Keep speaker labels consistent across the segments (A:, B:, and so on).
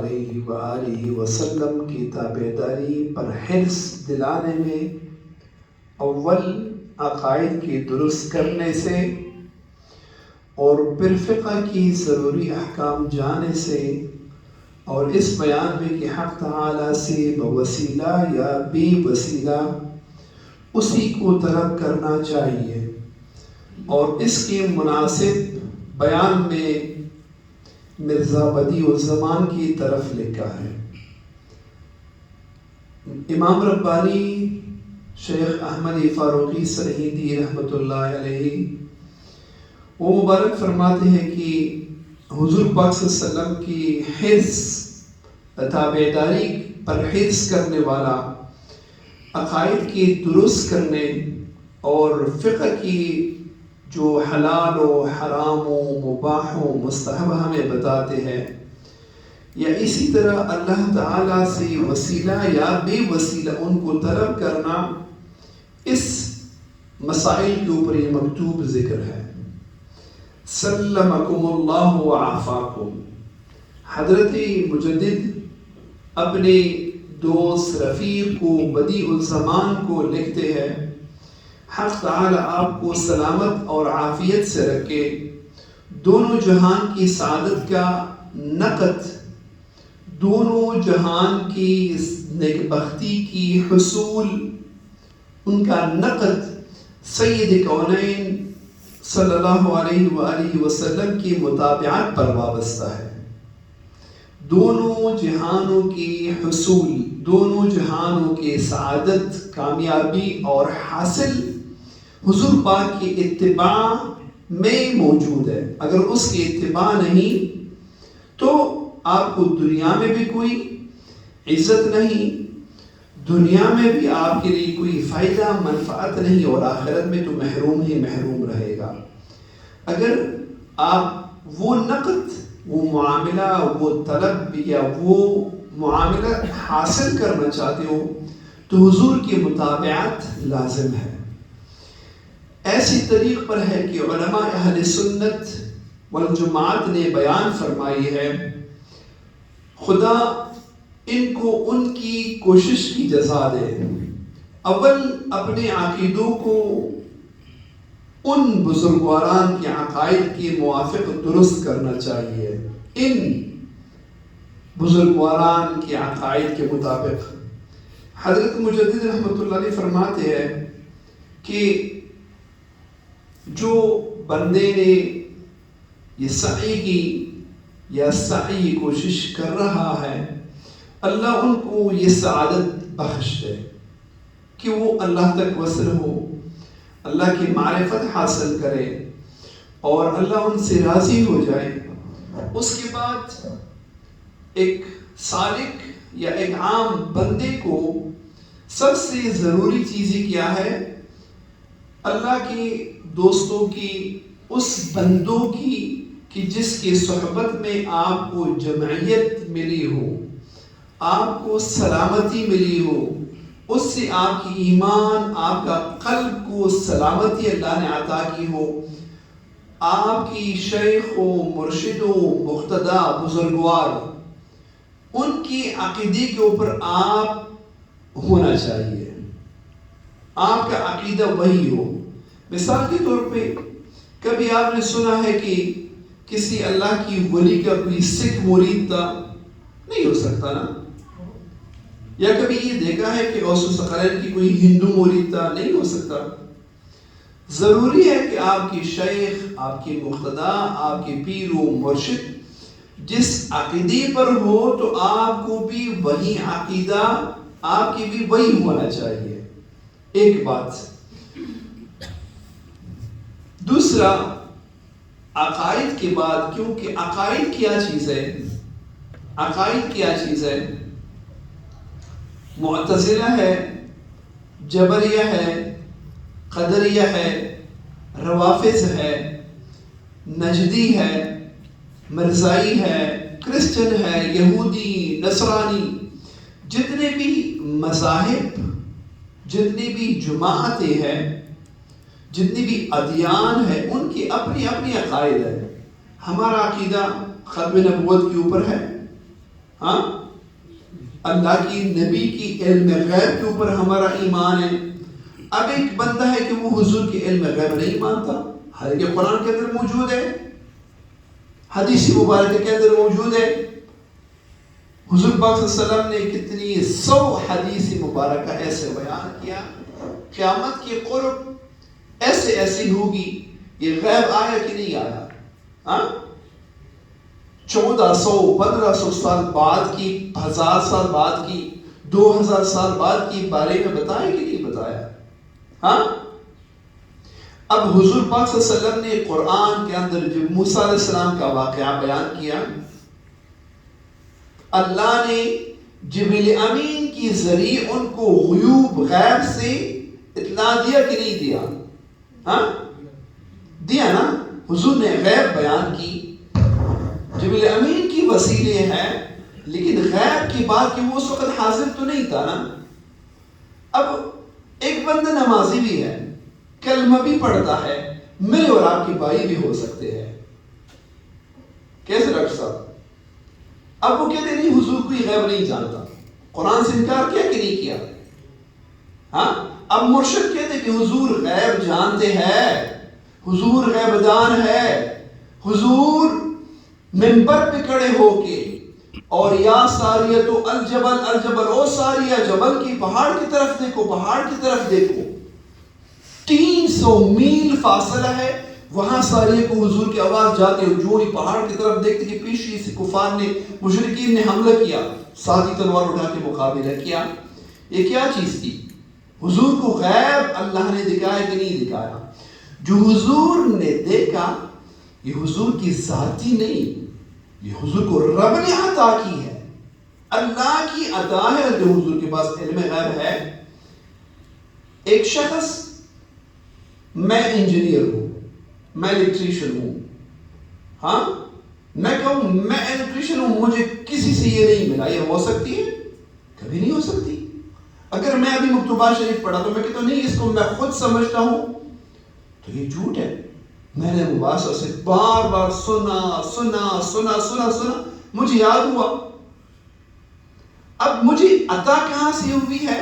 A: علیہ وآلہ وسلم کی تابعداری پر حرص دلانے میں اول عقائد کی درست کرنے سے اور پھر فقہ کی ضروری احکام جانے سے اور اس بیان میں کہ حق تعالی سے بوسیلہ یا بے وسیلہ اسی کو طلب کرنا چاہیے، اور اس کے مناسب بیان میں مرزا بدیع الزمان کی طرف لکھا ہے۔ امام ربانی شیخ احمد فاروقی سرہندی رحمۃ اللہ علیہ وہ مبارک فرماتے ہیں کہ حضور پاک صلی اللہ علیہ وسلم کی حرص تابعداری پر حرص کرنے والا عقائد کی درست کرنے اور فقہ کی جو حلال و حرام و مباح و مستحب ہمیں بتاتے ہیں، یا اسی طرح اللہ تعالیٰ سے وسیلہ یا بے وسیلہ ان کو طلب کرنا، اس مسائل کے اوپر یہ مکتوب ذکر ہے۔ سلمکم اللہ وعافاکم، حضرت مجدد اپنے دوست رفیق کو بدیع الزمان کو لکھتے ہیں، حق تعالی آپ کو سلامت اور عافیت سے رکھے، دونوں جہان کی سعادت کا نقد، دونوں جہان کی نیکبختی کی حصول، ان کا نقد سید کونین صلی اللہ علیہ وآلہ وسلم کی متابعت پر وابستہ ہے۔ دونوں جہانوں کی حصول، دونوں جہانوں کی سعادت، کامیابی اور حاصل حضور پاک کی اتباع میں موجود ہے۔ اگر اس کی اتباع نہیں تو آپ کو دنیا میں بھی کوئی عزت نہیں، دنیا میں بھی آپ کے لیے کوئی فائدہ منفعت نہیں، اور آخرت میں تو محروم ہی محروم رہے گا۔ اگر آپ وہ نقد، وہ معاملہ، وہ طلب یا وہ معاملہ حاصل کرنا چاہتے ہو تو حضور کی متابعت لازم ہے۔ ایسی طریق پر ہے کہ علماء اہل سنت والجماعت نے بیان فرمائی ہے، خدا ان کو ان کی کوشش کی جزا دے۔ اول اپنے عقیدوں کو ان بزرگواران کے عقائد کے موافق درست کرنا چاہیے، ان بزرگواران کے عقائد کے مطابق۔ حضرت مجدد رحمۃ اللہ علیہ فرماتے ہیں کہ جو بندے نے یہ سعی کی یا سعی کوشش کر رہا ہے، اللہ ان کو یہ سعادت بخش دے کہ وہ اللہ تک وصل ہو، اللہ کی معرفت حاصل کرے اور اللہ ان سے راضی ہو جائے۔ اس کے بعد ایک سالک یا ایک عام بندے کو سب سے ضروری چیزیں کیا ہے؟ اللہ کی دوستوں کی، اس بندوں کی کہ جس کی صحبت میں آپ کو جمعیت ملی ہو، آپ کو سلامتی ملی ہو، اس سے آپ کی ایمان، آپ کا قلب کو سلامتی اللہ نے عطا کی ہو، آپ کی شیخ و مرشد و مقتدا بزرگوار، ان کی عقیدے کے اوپر آپ ہونا چاہیے، آپ کا عقیدہ وہی ہو۔ مثال کے طور پہ کبھی آپ نے سنا ہے کہ کسی اللہ کی ولی کا کوئی سکھ مرید تھا؟ نہیں ہو سکتا نا۔ یا کبھی یہ دیکھا ہے کہ غوث ثقلین کی کوئی ہندو مرید تھا؟ نہیں ہو سکتا۔ ضروری ہے کہ آپ کی شیخ، آپ کی مقتدا، آپ کی پیر و مرشد جس عقیدے پر ہو تو آپ کو بھی وہی عقیدہ، آپ کی بھی وہی ہونا چاہیے۔ ایک بات۔ دوسرا، عقائد کے بعد، کیونکہ عقائد کیا چیز ہے؟ عقائد کیا چیز ہے؟ معتزلہ ہے، جبریہ ہے، قدریہ ہے، روافض ہے، نجدی ہے، مرزائی ہے، کرسچن ہے، یہودی، نصرانی، جتنے بھی مذاہب، جتنی بھی جماعتیں ہیں، جتنی بھی ادیان ہیں، ان کی اپنی اپنی عقائد ہے۔ ہمارا عقیدہ ختم نبوت کے اوپر ہے، ہاں اللہ کی نبی کی علم غیب کے اوپر ہمارا ایمان ہے. اب ایک بندہ ہے کہ وہ حضور کے علم غیب نہیں مانتا، حالانکہ قرآن کے اندر موجود ہے، حدیث مبارکہ کے اندر موجود ہے. حضور پاک صلی اللہ علیہ وسلم نے کتنی 100 حدیث مبارکہ ایسے بیان کیا، قیامت کے قرب ایسے ایسی ہوگی. یہ غیب آیا کہ نہیں آیا؟ ہاں 1400 1500 سال بعد کی، 1000 سال بعد کی، 2000 سال بعد کی بارے میں بتایا کہ نہیں بتایا؟ ہاں اب حضور پاک صلی اللہ علیہ وسلم نے قرآن کے اندر جب موسیٰ علیہ السلام کا واقعہ بیان کیا، اللہ نے جبریل امین کی ذریعے ان کو غیوب غیب سے اطلاع دیا کہ نہیں دیا؟ ہاں دیا نا. حضور نے غیب بیان کی، جبریل امین کی وسیلے ہیں، لیکن غیب کی بات کہ وہ اس وقت حاضر تو نہیں تھا نا. اب ایک بندہ نمازی بھی ہے، کلمہ بھی پڑھتا ہے، میرے اور آپ کے بھائی بھی ہو سکتے ہیں. کیسے ڈاکٹر صاحب؟ اب وہ کہتے نہیں حضور کوئی غیب نہیں جانتا، قرآن سے انکار کیا کہ نہیں کیا؟ ہاں اب مرشد کہتے کہ حضور غیب جانتے ہیں، حضور غیب دان ہے. حضور منبر پہ کھڑے ہو کے اور یا ساریہ تو الجبل الجبل، او ساریہ جبل کی پہاڑ کی طرف دیکھو، پہاڑ کی طرف دیکھو. 300 میل فاصلہ ہے، وہاں ساریہ کو حضور کی آواز جاتے ہو، جو ہی پہاڑ کی طرف دیکھتے کہ پیچھے سے کفار نے، مشرکین نے حملہ کیا، ساتھی تلوار اٹھا کے مقابلہ کیا. یہ کیا چیز تھی؟ حضور کو غیب اللہ نے دکھایا کہ نہیں دکھایا؟ جو حضور نے دیکھا یہ حضور کی ذاتی نہیں، یہ حضور کو رب نے عطا کی ہے، اللہ کی عطا ہے جو حضور کے پاس علم غیب ہے. ایک شخص، میں انجینئر ہوں، میں الیکٹریشین ہوں، ہاں میں کہوں میں الیکٹریشین ہوں، مجھے کسی سے یہ نہیں ملا، یہ ہو سکتی ہے؟ کبھی نہیں ہو سکتی. اگر میں ابھی مکتوبات شریف پڑھا تو میں کہتا ہوں نہیں اس کو میں خود سمجھتا ہوں، تو یہ جھوٹ ہے. میں نے مباحثہ سے بار بار سنا، مجھے یاد ہوا. اب مجھے عطا کہاں سے ہوئی ہے؟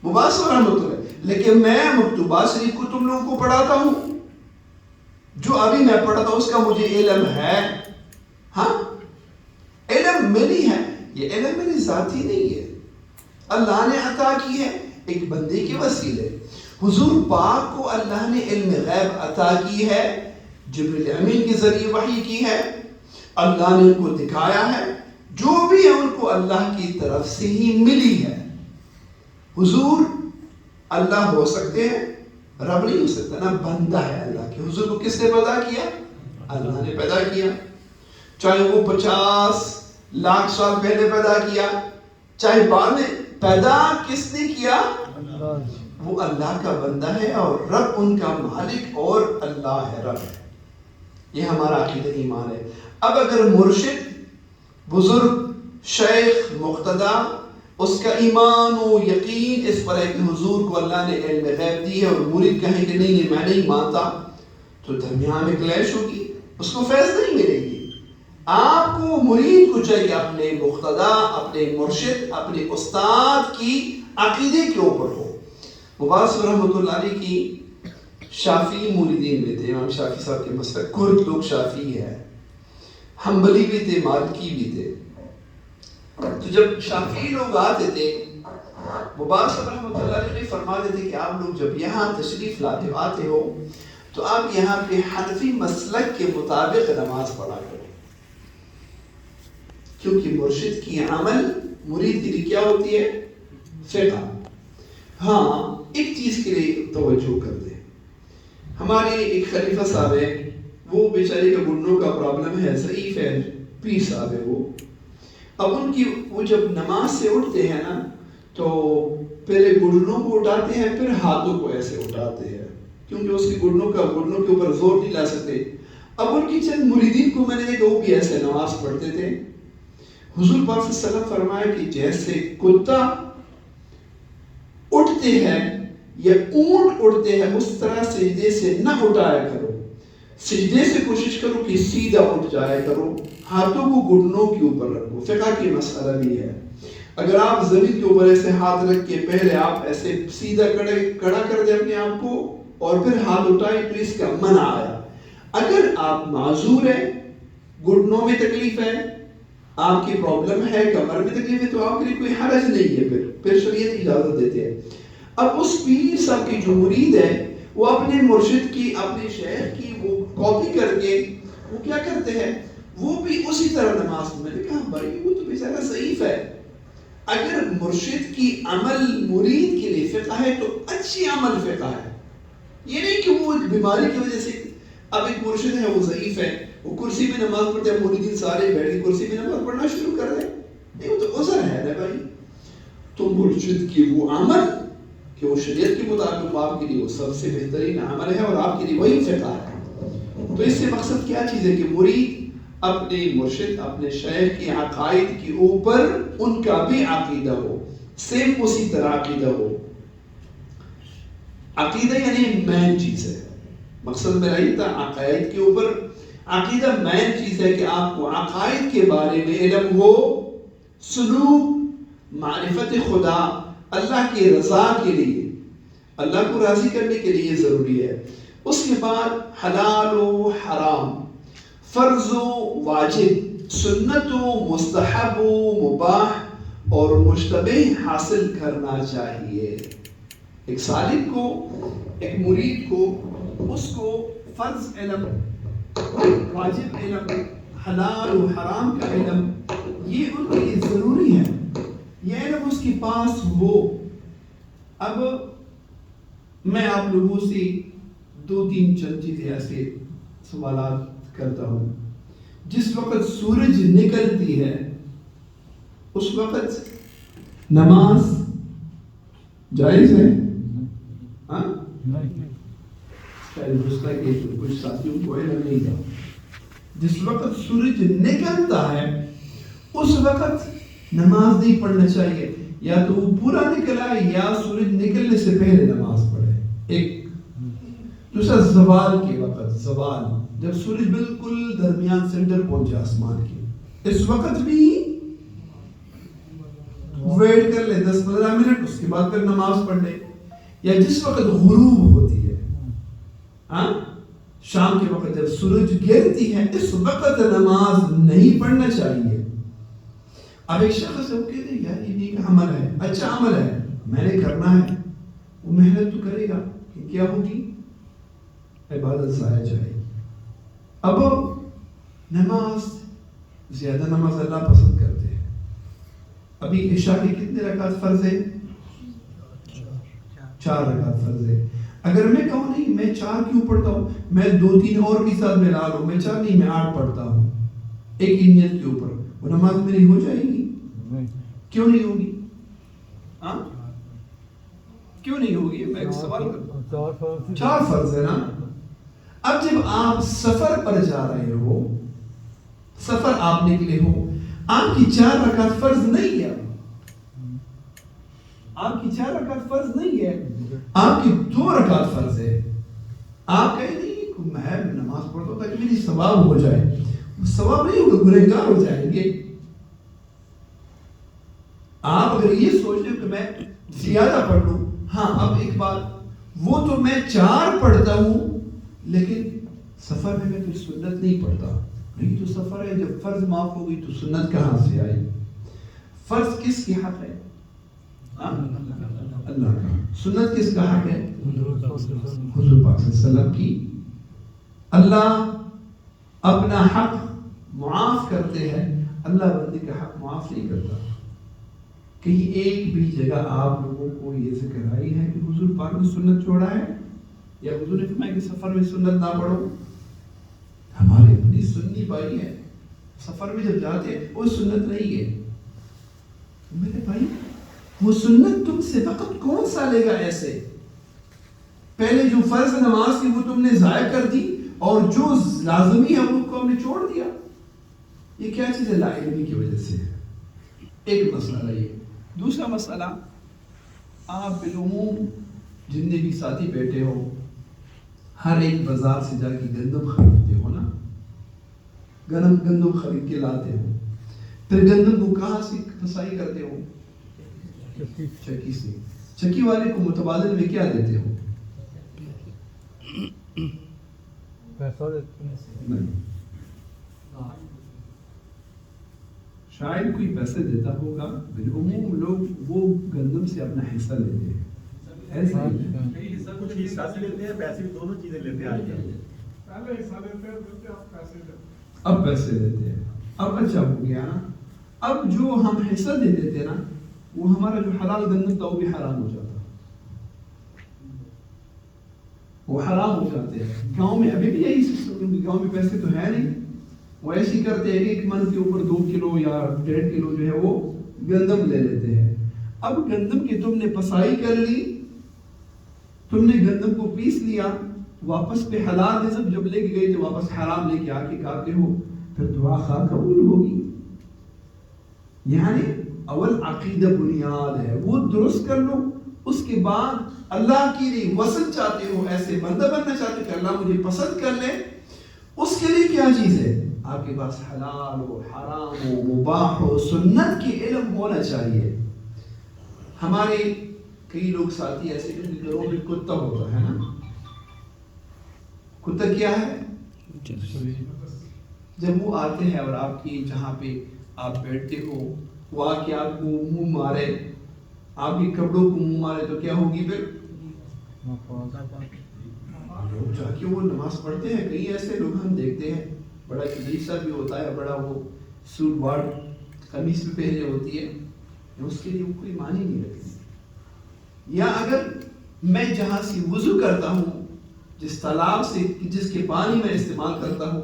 A: مباحثہ رحمت ہے، لیکن میں مکتوبات شریف کو تم لوگوں کو پڑھاتا ہوں، جو ابھی میں پڑھتا ہوں اس کا مجھے علم ہے. ہاں علم میری ہے، یہ علم میری ذاتی نہیں ہے، اللہ نے عطا کی ہے ایک بندے کے وسیلے. حضور پاک کو اللہ نے علم غیب عطا کی ہے، جبریل امین کے ذریعے وحی کی ہے، اللہ نے ان کو دکھایا ہے، جو بھی ہے ان کو اللہ کی طرف سے ہی ملی ہے. حضور اللہ ہو سکتے ہیں، رب نہیں ہو سکتا نا، بندہ ہے اللہ کے. حضور کو کس نے پیدا کیا؟ اللہ نے پیدا کیا. چاہے وہ 50 لاکھ سال پہلے پیدا کیا، چاہے بعد میں پیدا کس نے کیا؟ وہ اللہ کا بندہ ہے اور رب ان کا مالک اور اللہ ہے، رب ہے. یہ ہمارا عقیدہ ایمان ہے. اب اگر مرشد، بزرگ، شیخ، مقتدی، اس کا ایمان و یقین اس پر ہے کہ حضور کو اللہ نے علم غیب دی ہے، اور مرید کہیں کہ نہیں میں نہیں مانتا، تو درمیان میں کلیش ہوگی، اس کو فیض نہیں ملے گی. آپ کو مرید کو چاہیے اپنے مقتدی، اپنے مرشد، اپنے استاد کی عقیدے کے اوپر ہو. مبارک رحمۃ اللہ علیہ کی شافعی مریدین میں تھے، امام شافعی صاحب کے مسلک، کرد لوگ شافعی ہے، حنبلی بھی تھے، مالکی بھی تھے. تو جب شافعی لوگ آتے تھے، مبارک رحمۃ اللہ علیہ نے فرماتے تھے کہ آپ لوگ جب یہاں تشریف لاتے آتے ہو تو آپ یہاں پہ حنفی مسلک کے مطابق نماز پڑھا کرو، کیونکہ مرشد کی عمل مرید کے لیے کیا ہوتی ہے؟ فقہ. ہاں ایک چیز کے لیے توجہ کر دیں، ہمارے ایک خلیفہ صاحب ہے، وہ بیچارے کے گھٹنوں کا پرابلم ہے، ضعیف ہے، پیر صاحب ہے وہ. اب ان کی وہ جب نماز سے اٹھتے ہیں نا تو پہلے گھٹنوں کو اٹھاتے ہیں، پھر ہاتھوں کو ایسے اٹھاتے ہیں، کیونکہ اس کے گھٹنوں کے اوپر زور نہیں لا سکتے. اب ان کی چند مریدین کو میں نے دیکھا وہ بھی ایسے نماز پڑھتے تھے. حضور پاک صلی اللہ علیہ وسلم فرمایا کہ جیسے کتا اٹھتے ہیں یا اونٹ اٹھتے ہیں اس طرح سجدے سے نہ اٹھایا کرو. سجدے سے کوشش کرو کہ سیدھا اٹھ جایا کرو، ہاتھوں کو گھٹنوں کے اوپر رکھو۔ فقہ کی مسئلہ بھی ہے، اگر آپ زمین کے اوپر ایسے ہاتھ رکھ کے پہلے آپ ایسے سیدھا کھڑا کر دیں اپنے آپ کو اور پھر ہاتھ اٹھائیں تو اس کا منع آیا۔ اگر آپ معذور ہیں، گھٹنوں میں تکلیف ہے، آپ کی پرابلم ہے، کمر میں تکلیف ہے، تو آپ کے لیے کوئی حرج نہیں ہے، پھر شریعت اجازت دیتے ہیں۔ اب اس پیر صاحب کی جو مرید ہے وہ اپنے مرشد کی، اپنے شیخ کی وہ کاپی کر کے وہ کیا کرتے ہیں، وہ بھی اسی طرح نماز میں نے کہا بھائی وہ تو بیچارہ ضعیف ہے۔ اگر مرشد کی عمل مرید کے لیے فقہ ہے تو اچھی عمل فقہ ہے، یہ نہیں کہ وہ بیماری کی وجہ سے، اب ایک مرشد ہے وہ ضعیف ہے، وہ کرسی میں نماز پڑھتے ہیں، مریدین سارے بیٹھ کے کرسی میں نماز پڑھنا شروع کر دیں، نہیں وہ تو عذر ہے نا بھائی۔ تو مرشد کی وہ عمل کہ وہ شریعت کے مطابق آپ کے لیے وہ سب سے بہترین عمل ہے اور آپ کے لیے وہی فقہ ہے۔ تو اس سے مقصد کیا چیز ہے کہ مرید اپنے مرشد، اپنے شیخ کی عقائد کے اوپر ان کا بھی عقیدہ ہو، سیم اسی طرح عقیدہ ہو۔ عقیدہ یعنی مین چیز ہے، مقصد میرا یہ تھا عقائد کے اوپر، عقیدہ مین چیز ہے کہ آپ کو عقائد کے بارے میں علم ہو، سلوک، معرفت خدا، اللہ کی رضا کے لیے، اللہ کو راضی کرنے کے لیے ضروری ہے۔ اس کے بعد حلال و حرام، فرض و واجب، سنت و مستحب و مباح اور مشتبہ حاصل کرنا چاہیے۔ ایک سالک کو، ایک مرید کو، اس کو فرض علم، واجب علم، حلال و حرام کا علم یہ ان کے لیے ضروری ہے، یہ علم اس کے پاس ہو۔ اب میں آپ لوگوں سے دو تین چند چیزیں ایسے سوالات کرتا ہوں۔ جس وقت سورج نکلتی ہے اس وقت نماز جائز ہے؟ ہاں کچھ ساتھیوں کو علم نہیں تھا۔ جس وقت سورج نکلتا ہے اس وقت نماز نہیں پڑھنا چاہیے، یا تو وہ پورا نکلا ہے یا سورج نکلنے سے پہلے نماز پڑھے۔ ایک دوسرا زوال کے وقت، زوال جب سورج بالکل درمیان سینٹر پہنچے آسمان کے، اس وقت بھی ویٹ کر لے 10-15 منٹ، اس کے بعد پھر نماز پڑھ لے۔ یا جس وقت غروب ہوتی ہے، ہاں شام کے وقت جب سورج گرتی ہے، اس وقت نماز نہیں پڑھنا چاہیے۔ اب ایک شخص ہے وہ کہتے ہیں یار یہ نیک عمل ہے، اچھا عمل ہے، میں نے کرنا ہے، وہ محنت تو کرے گا، کیا ہوگی؟ عبادت ضائع جائے۔ اب نماز، زیادہ نماز اللہ پسند کرتے ہیں۔ ابھی عشاء کے کتنے رکعت فرض ہے؟ 4 رکعت فرض ہے۔ اگر میں کہوں نہیں میں 4 کیوں پڑھتا ہوں، میں 2-3 اور بھی ساتھ ملا لوں، میں 4 نہیں میں 8 پڑھتا ہوں، ایک ہی نیت کے اوپر، وہ نماز میری ہو جائے گی؟ کیوں نہیں ہوگی؟ ہاں کیوں نہیں ہوگی؟ میں سوال کرتا ہوں، 4 فرض ہے نا۔ اب جب آپ سفر پر جا رہے ہو، سفر آپ نکلے ہو، آپ کی 4 رکعت فرض نہیں ہے، آپ کی 4 رکعت فرض نہیں ہے، آپ کی 2 رکعت فرض ہے۔ آپ کہیں نہیں میں نماز پڑھتا ہوں تاکہ میری ثواب ہو جائے، ثواب نہیں ہوگا، گنہگار ہو جائیں گے۔ آپ اگر یہ سوچ لیں کہ میں زیادہ پڑھ لوں، ہاں اب ایک بات، وہ تو میں 4 پڑھتا ہوں لیکن سفر میں کوئی سنت نہیں پڑھتا، نہیں تو سفر ہے، جب فرض معاف ہو گئی تو سنت کہاں سے آئی؟ فرض کس کی حق ہے؟ اللہ کا۔ سنت کس کا حق ہے؟ حضور پاک صلی اللہ علیہ وسلم کی۔ اللہ اپنا حق معاف کرتے ہیں، اللہ بندے کا حق معاف نہیں کرتا۔ کہیں ایک بھی جگہ آپ لوگوں کو یہ ذکر آئی ہے کہ حضور پاک نے سنت چھوڑا ہے، یا حضور نے فرمایا کہ سفر میں سنت نہ پڑھو؟ ہمارے اپنی سنی بھائی ہے، سفر میں جب جاتے ہیں وہ سنت نہیں ہے۔ میرے بھائی وہ سنت تم سے وقت کون سا لے گا؟ ایسے پہلے جو فرض نماز تھی وہ تم نے ضائع کر دی، اور جو لازمی ہے وہ کو ہم نے چھوڑ دیا۔ یہ کیا چیز ہے؟ لا علمی کی وجہ سے۔ ایک مسئلہ یہ۔ دوسرا مسئلہ، آپ بالعموم جتنے بھی ساتھی بیٹھے ہو، ہر ایک بازار سے جا کے گندم خریدتے ہو نا، گندم خرید کے لاتے ہو، پھر گندم کو کہاں سے پسائی کرتے ہو؟ چکی سے۔ چکی والے کو متبادل میں کیا دیتے ہو؟ نہیں، شاید کوئی پیسے دیتا ہوگا، بالعموم لوگ وہ گندم سے اپنا حصہ لیتے ہیں، ایسا
B: کچھ حصہ سے لیتے ہیں، پیسے دونوں چیزیں لیتے ہیں۔
A: اب پیسے لیتے ہیں، اب اچھا ہو گیا نا۔ اب جو ہم حصہ دے دیتے نا، وہ ہمارا جو حلال گندم تھا وہ بھی حرام ہو جاتا، وہ حرام ہو جاتے ہیں۔ گاؤں میں ابھی بھی یہی سسٹم، کیونکہ گاؤں میں پیسے تو ہے نہیں، وہ ایسی کرتے ہیں 1 من کے اوپر 2 کلو یا 1.5 کلو جو ہے وہ گندم لے لیتے ہیں۔ اب گندم کی تم نے پسائی کر لی، تم نے گندم کو پیس لیا، واپس پہ حلال رزق جب لے کے گئے تو واپس حرام لے کے آ کے کھاتے ہو، پھر دعا خواہ قبول ہوگی۔ یعنی اول عقیدہ بنیاد ہے، وہ درست کر لو، اس کے بعد اللہ کے لیے وصل چاہتے ہو، ایسے بندہ بننا چاہتے ہو کہ اللہ مجھے پسند کر لے، اس کے لیے کیا چیز ہے؟ آپ کے پاس حلال ہو، حرام ہو، مباح ہو، سنت کی علم ہونا چاہیے۔ ہمارے کئی لوگ ساتھی ایسے کہ گھروں میں کتا ہوتا ہے نا، کتا کیا ہے؟ جب وہ آتے ہیں اور آپ کی جہاں پہ آپ بیٹھتے ہو وہ آ کے آپ کو منہ مارے، آپ کے کپڑوں کو منہ مارے تو کیا ہوگی؟ پھر لوگ جا کے وہ نماز پڑھتے ہیں، کئی ایسے لوگ ہم دیکھتے ہیں، بڑا کلیسا بھی ہوتا ہے، بڑا وہ سوٹ بارڈ قمیص بھی پہنے ہوتی ہے، اس کے لیے وہ کوئی معنی نہیں رکھتی۔ یا اگر میں جہاں سے وضو کرتا ہوں، جس تالاب سے جس کے پانی میں استعمال کرتا ہوں،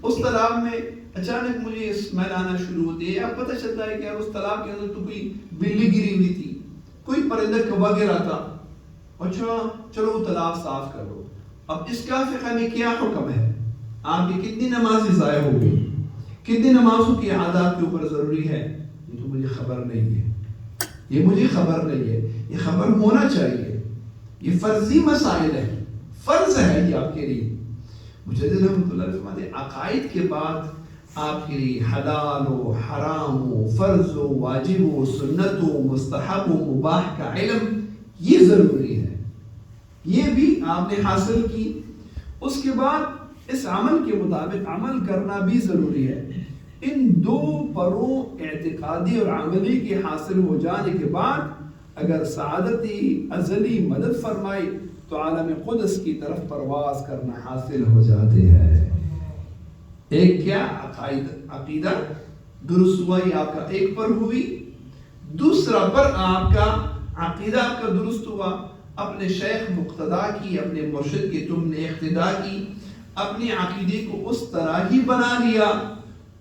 A: اس تالاب میں اچانک مجھے اسمیل آنا شروع ہوتی ہے، اب پتہ چلتا ہے کہ اس تالاب کے اندر تو کوئی بلی گری ہوئی تھی، کوئی پرندہ کبا گرا تھا، اچھا چلو وہ تالاب صاف کر لو۔ اب اس کا فقہ میں کیا حکم ہے؟ آپ کی کتنی نمازیں ضائع ہو گئی، کتنی نمازوں کی عادات کے اوپر ضروری ہے؟ یہ تو مجھے خبر نہیں ہے، یہ مجھے خبر نہیں ہے، یہ خبر ہونا چاہیے، یہ فرضی مسائل ہے، فرض ہے یہ آپ کے لیے۔ مجدد رحمۃ اللہ فرماتے ہیں عقائد کے بعد آپ کے لیے حلال و حرام و فرض و واجب و سنت و مستحب و مباح کا علم یہ ضروری ہے، یہ بھی آپ نے حاصل کی۔ اس کے بعد اس عمل کے مطابق عمل کرنا بھی ضروری ہے۔ ان دو پروں اعتقادی اور عملی کے حاصل ہو جانے کے بعد اگر سعادتی ازلی مدد فرمائی تو عالم قدس کی طرف پرواز کرنا حاصل ہو جاتے ہیں۔ ایک کیا عقیدہ درست ہوا، یہ آپ کا ایک پر ہوئی، دوسرا پر آپ کا عقیدہ آپ کا درست ہوا، اپنے شیخ مقتدا کی، اپنے مرشد کی تم نے اقتدا کی، اپنے عقیدے کو اس طرح ہی بنا لیا،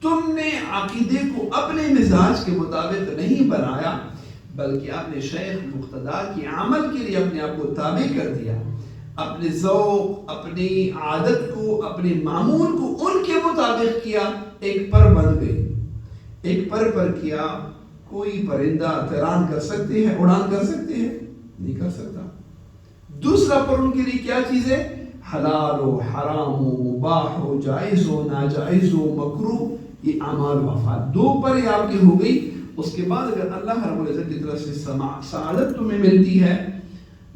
A: تم نے عقیدے کو اپنے مزاج کے مطابق نہیں بنایا بلکہ اپنے شیخ مقتدا کی عمل کے لیے اپنے آپ کو تابع کر دیا، اپنے ذوق، اپنی عادت کو، اپنے معمول کو ان کے مطابق کیا، ایک پر بن گئی، ایک پر کیا۔ کوئی پرندہ تیران کر سکتے ہیں، اڑان کر سکتے ہیں؟ نہیں کر سکتا۔ دوسرا پر ان کے لیے کیا چیز ہے؟ حلال ہو، حرام ہو، مباح ہو، جائز ہو، ناجائز ہو، مکروہ، یہ اعمال و افعال، دو پر آپ کی ہو گئی۔ اس کے بعد اگر اللہ رب العزت کی طرف سے سعادت تمہیں ملتی ہے،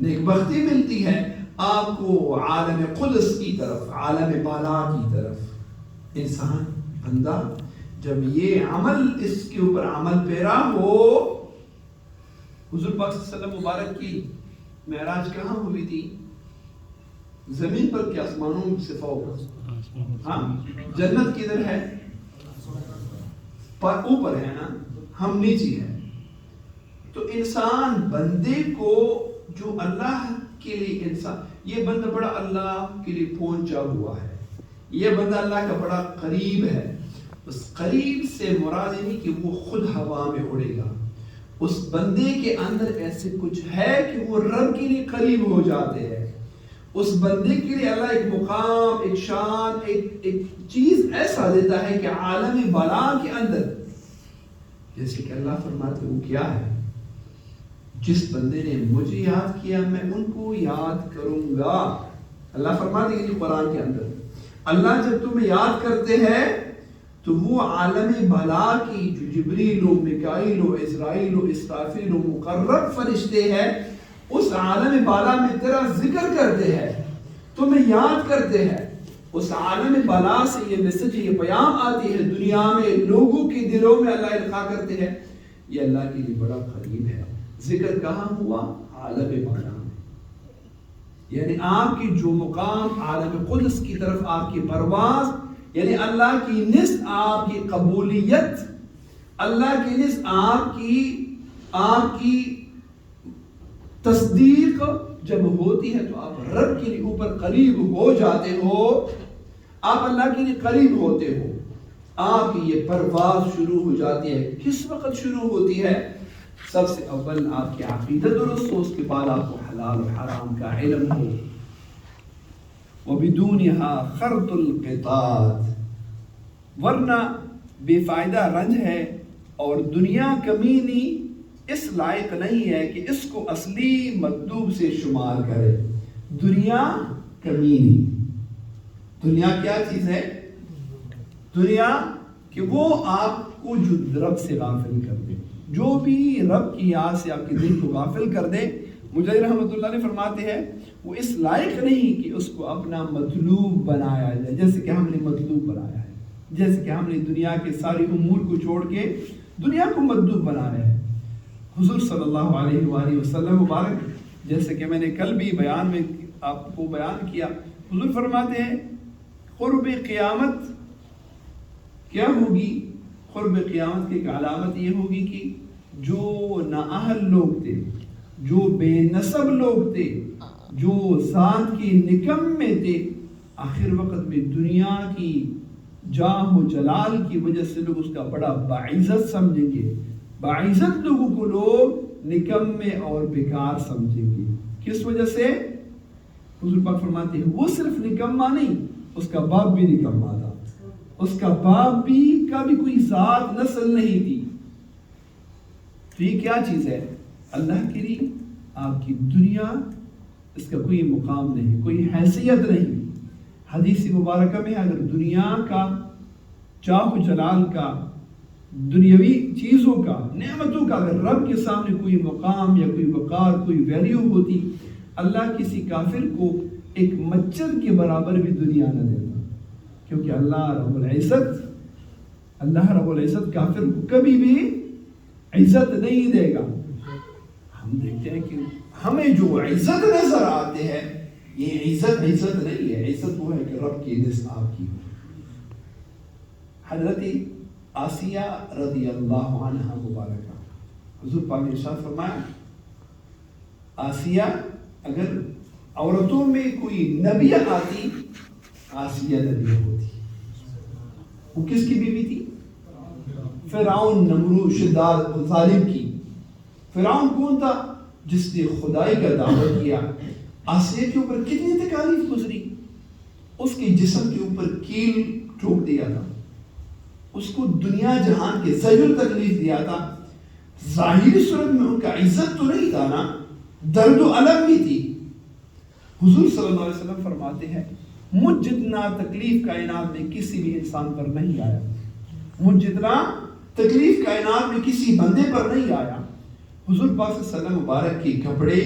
A: نیک بختی ملتی ہے، آپ کو عالم قدس کی طرف، عالم بالا کی طرف، انسان بندہ جب یہ عمل اس کے اوپر عمل پیرا ہو۔ حضور پاک صلی اللہ علیہ وسلم مبارک کی معراج کہاں ہوئی تھی؟ زمین پر کہ آسمانوں سے فوق؟ ہاں، جنت کدھر ہے؟ اوپر ہے نا، ہم نیچے ہیں۔ تو انسان بندے کو جو اللہ کے لیے انسان، یہ بندہ بڑا اللہ کے لیے پہنچا ہوا ہے، یہ بندہ اللہ کا بڑا قریب ہے۔ اس قریب سے مراد نہیں کہ وہ خود ہوا میں اڑے گا، اس بندے کے اندر ایسے کچھ ہے کہ وہ رب کے لیے قریب ہو جاتے ہیں۔ اس بندے کے لیے اللہ ایک مقام، ایک شان، ایک چیز ایسا دیتا ہے کہ عالم بالا کے اندر، جیسے کہ اللہ فرماتے وہ کیا ہے؟ جس بندے نے مجھے یاد کیا میں ان کو یاد کروں گا۔ اللہ فرماتے ہیں قرآن کے اندر اللہ جب تمہیں یاد کرتے ہیں تو وہ عالم بالا کی جو جبریل و میکائیل و اسرائیل و اسرافیل و مقرب فرشتے ہیں اس عالم بالا میں تیرا ذکر کرتے ہیں، تمہیں یاد کرتے ہیں. اس عالم بالا سے یہ میسج، یہ پیام آتی ہے دنیا میں، لوگوں کے دلوں میں اللہ القاء کرتے ہیں یہ اللہ کے لیے بڑا قریب ہے. ذکر کہاں ہوا؟ عالم بالا میں. یعنی آپ کی جو مقام عالم قدس کی طرف آپ کی پرواز، یعنی اللہ کی نزد آپ کی قبولیت، اللہ کی نزد آپ کی تصدیق جب ہوتی ہے تو آپ رب کے لیے اوپر قریب ہو جاتے ہو، آپ اللہ کے لیے قریب ہوتے ہو. آپ کی یہ پرواز شروع ہو جاتی ہے. کس وقت شروع ہوتی ہے؟ سب سے اول آپ کی عقیدہ درست ہو، اس کے بعد آپ کو حلال و حرام کا علم ہو. وَبِدُونِهَا خَرْطُ الْقِطَاعِ، ورنہ بے فائدہ رنج ہے اور دنیا کمینی اس لائق نہیں ہے کہ اس کو اصلی مطلوب سے شمار کرے. دنیا کمینی، دنیا کیا چیز ہے؟ دنیا کہ وہ آپ کو جو رب سے غافل کر دے، جو بھی رب کی یاد سے آپ کے دل کو غافل کر دے. مجاہد رحمۃ اللہ علیہ فرماتے ہیں وہ اس لائق نہیں کہ اس کو اپنا مطلوب بنایا جائے، جیسے کہ ہم نے مطلوب بنایا ہے، جیسے کہ ہم نے دنیا کے ساری امور کو چھوڑ کے دنیا کو مطلوب بنایا ہے. حضور صلی اللہ علیہ وآلہ وسلم مبارک، جیسے کہ میں نے کل بھی بیان میں آپ کو بیان کیا، حضور فرماتے ہیں قرب قیامت کیا ہوگی؟ قرب قیامت کی ایک علامت یہ ہوگی کہ جو نااہل لوگ تھے، جو بے نسب لوگ تھے، جو ذات کی نکمے تھے، آخر وقت میں دنیا کی جاہ و جلال کی وجہ سے لوگ اس کا بڑا باعزت سمجھیں گے. باعزت لوگوں کو لوگ نکمے اور بیکار سمجھیں گے. کس وجہ سے؟ حضور پاک فرماتے ہیں وہ صرف نکمہ نہیں، اس کا باپ بھی نکمہ تھا، اس کا باپ بھی کا بھی کوئی ذات نسل نہیں تھی. تو یہ کیا چیز ہے؟ اللہ کے لیے آپ کی دنیا اس کا کوئی مقام نہیں، کوئی حیثیت نہیں. حدیث مبارکہ میں اگر دنیا کا جاہ و جلال کا، دنیاوی چیزوں کا، نعمتوں کا اگر رب کے سامنے کوئی مقام یا کوئی وقار، کوئی ویلیو ہوتی، اللہ کسی کافر کو ایک مچھر کے برابر بھی دنیا نہ دیتا. کیونکہ اللہ رب العزت کافر کو کبھی بھی عزت نہیں دے گا. ہم دیکھتے ہیں کہ ہمیں جو عزت نظر آتے ہیں یہ عزت نہیں ہے. عزت وہ ہے کہ رب کی نزد آپ کی. حضرت آسیہ رضی اللہ عنہ مبارکہ، حضور پاک نے ارشاد فرمایا آسیہ اگر عورتوں میں کوئی نبی آتی، آسیہ نبی ہوتی. وہ کس کی بیوی تھی؟ فرعون، نمرود، شداد ظالم کی. فرعون کون تھا؟ جس نے خدائی کا دعوت کیا. آسیہ کے اوپر کتنی تکالیف گزری، اس کے جسم کے اوپر کیل ٹھوک دیا تھا، اس کو دنیا جہان کے زجر تکلیف دیا تھا. ظاہری صورت میں ان کا عزت تو نہیں تھا نا، درد و الم بھی تھی. حضور صلی اللہ علیہ وسلم فرماتے ہیں مجھ جتنا تکلیف کائنات میں کسی بھی انسان پر نہیں آیا، مجھ جتنا تکلیف کائنات میں کسی بندے پر نہیں آیا. حضور پاک صلی اللہ علیہ وسلم مبارک کے کپڑے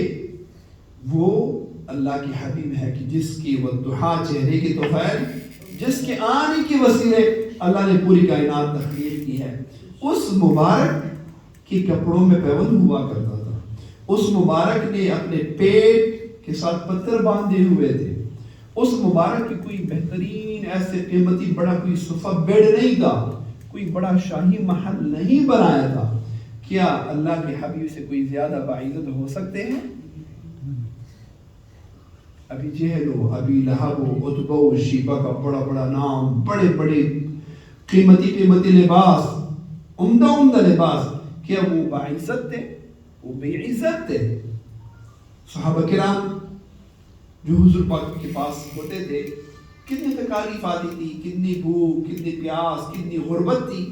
A: وہ اللہ کے حبیب ہے کہ جس کی والضحیٰ چہرے کے طفیل، جس کے آنے کے وسیلے اللہ نے پوری کائنات تخلیق کی ہے. اس مبارک کے کپڑوں میں پیوند ہوا کرتا تھا. اس مبارک نے اپنے پیٹ کے ساتھ پتھر باندھے ہوئے تھے. اس مبارک کی کوئی بہترین ایسے قیمتی بڑا کوئی صفہ بیڈ نہیں تھا، کوئی بڑا شاہی محل نہیں بنایا تھا. کیا اللہ کے حبیب سے کوئی زیادہ باعزت ہو سکتے ہیں؟ ابھی جہل و ابھی لہب و عتبہ و شیبہ کا بڑا بڑا نام، بڑے بڑے قیمتی لباس، عمدہ لباس، کیا وہ باعزت تھے؟ وہ بے عزت تھے. صحابہ کرام جو حضور پاک کے پاس ہوتے تھے کتنی تکالیف آتی تھی، کتنی بھوک، کتنی پیاس، کتنی غربت تھی.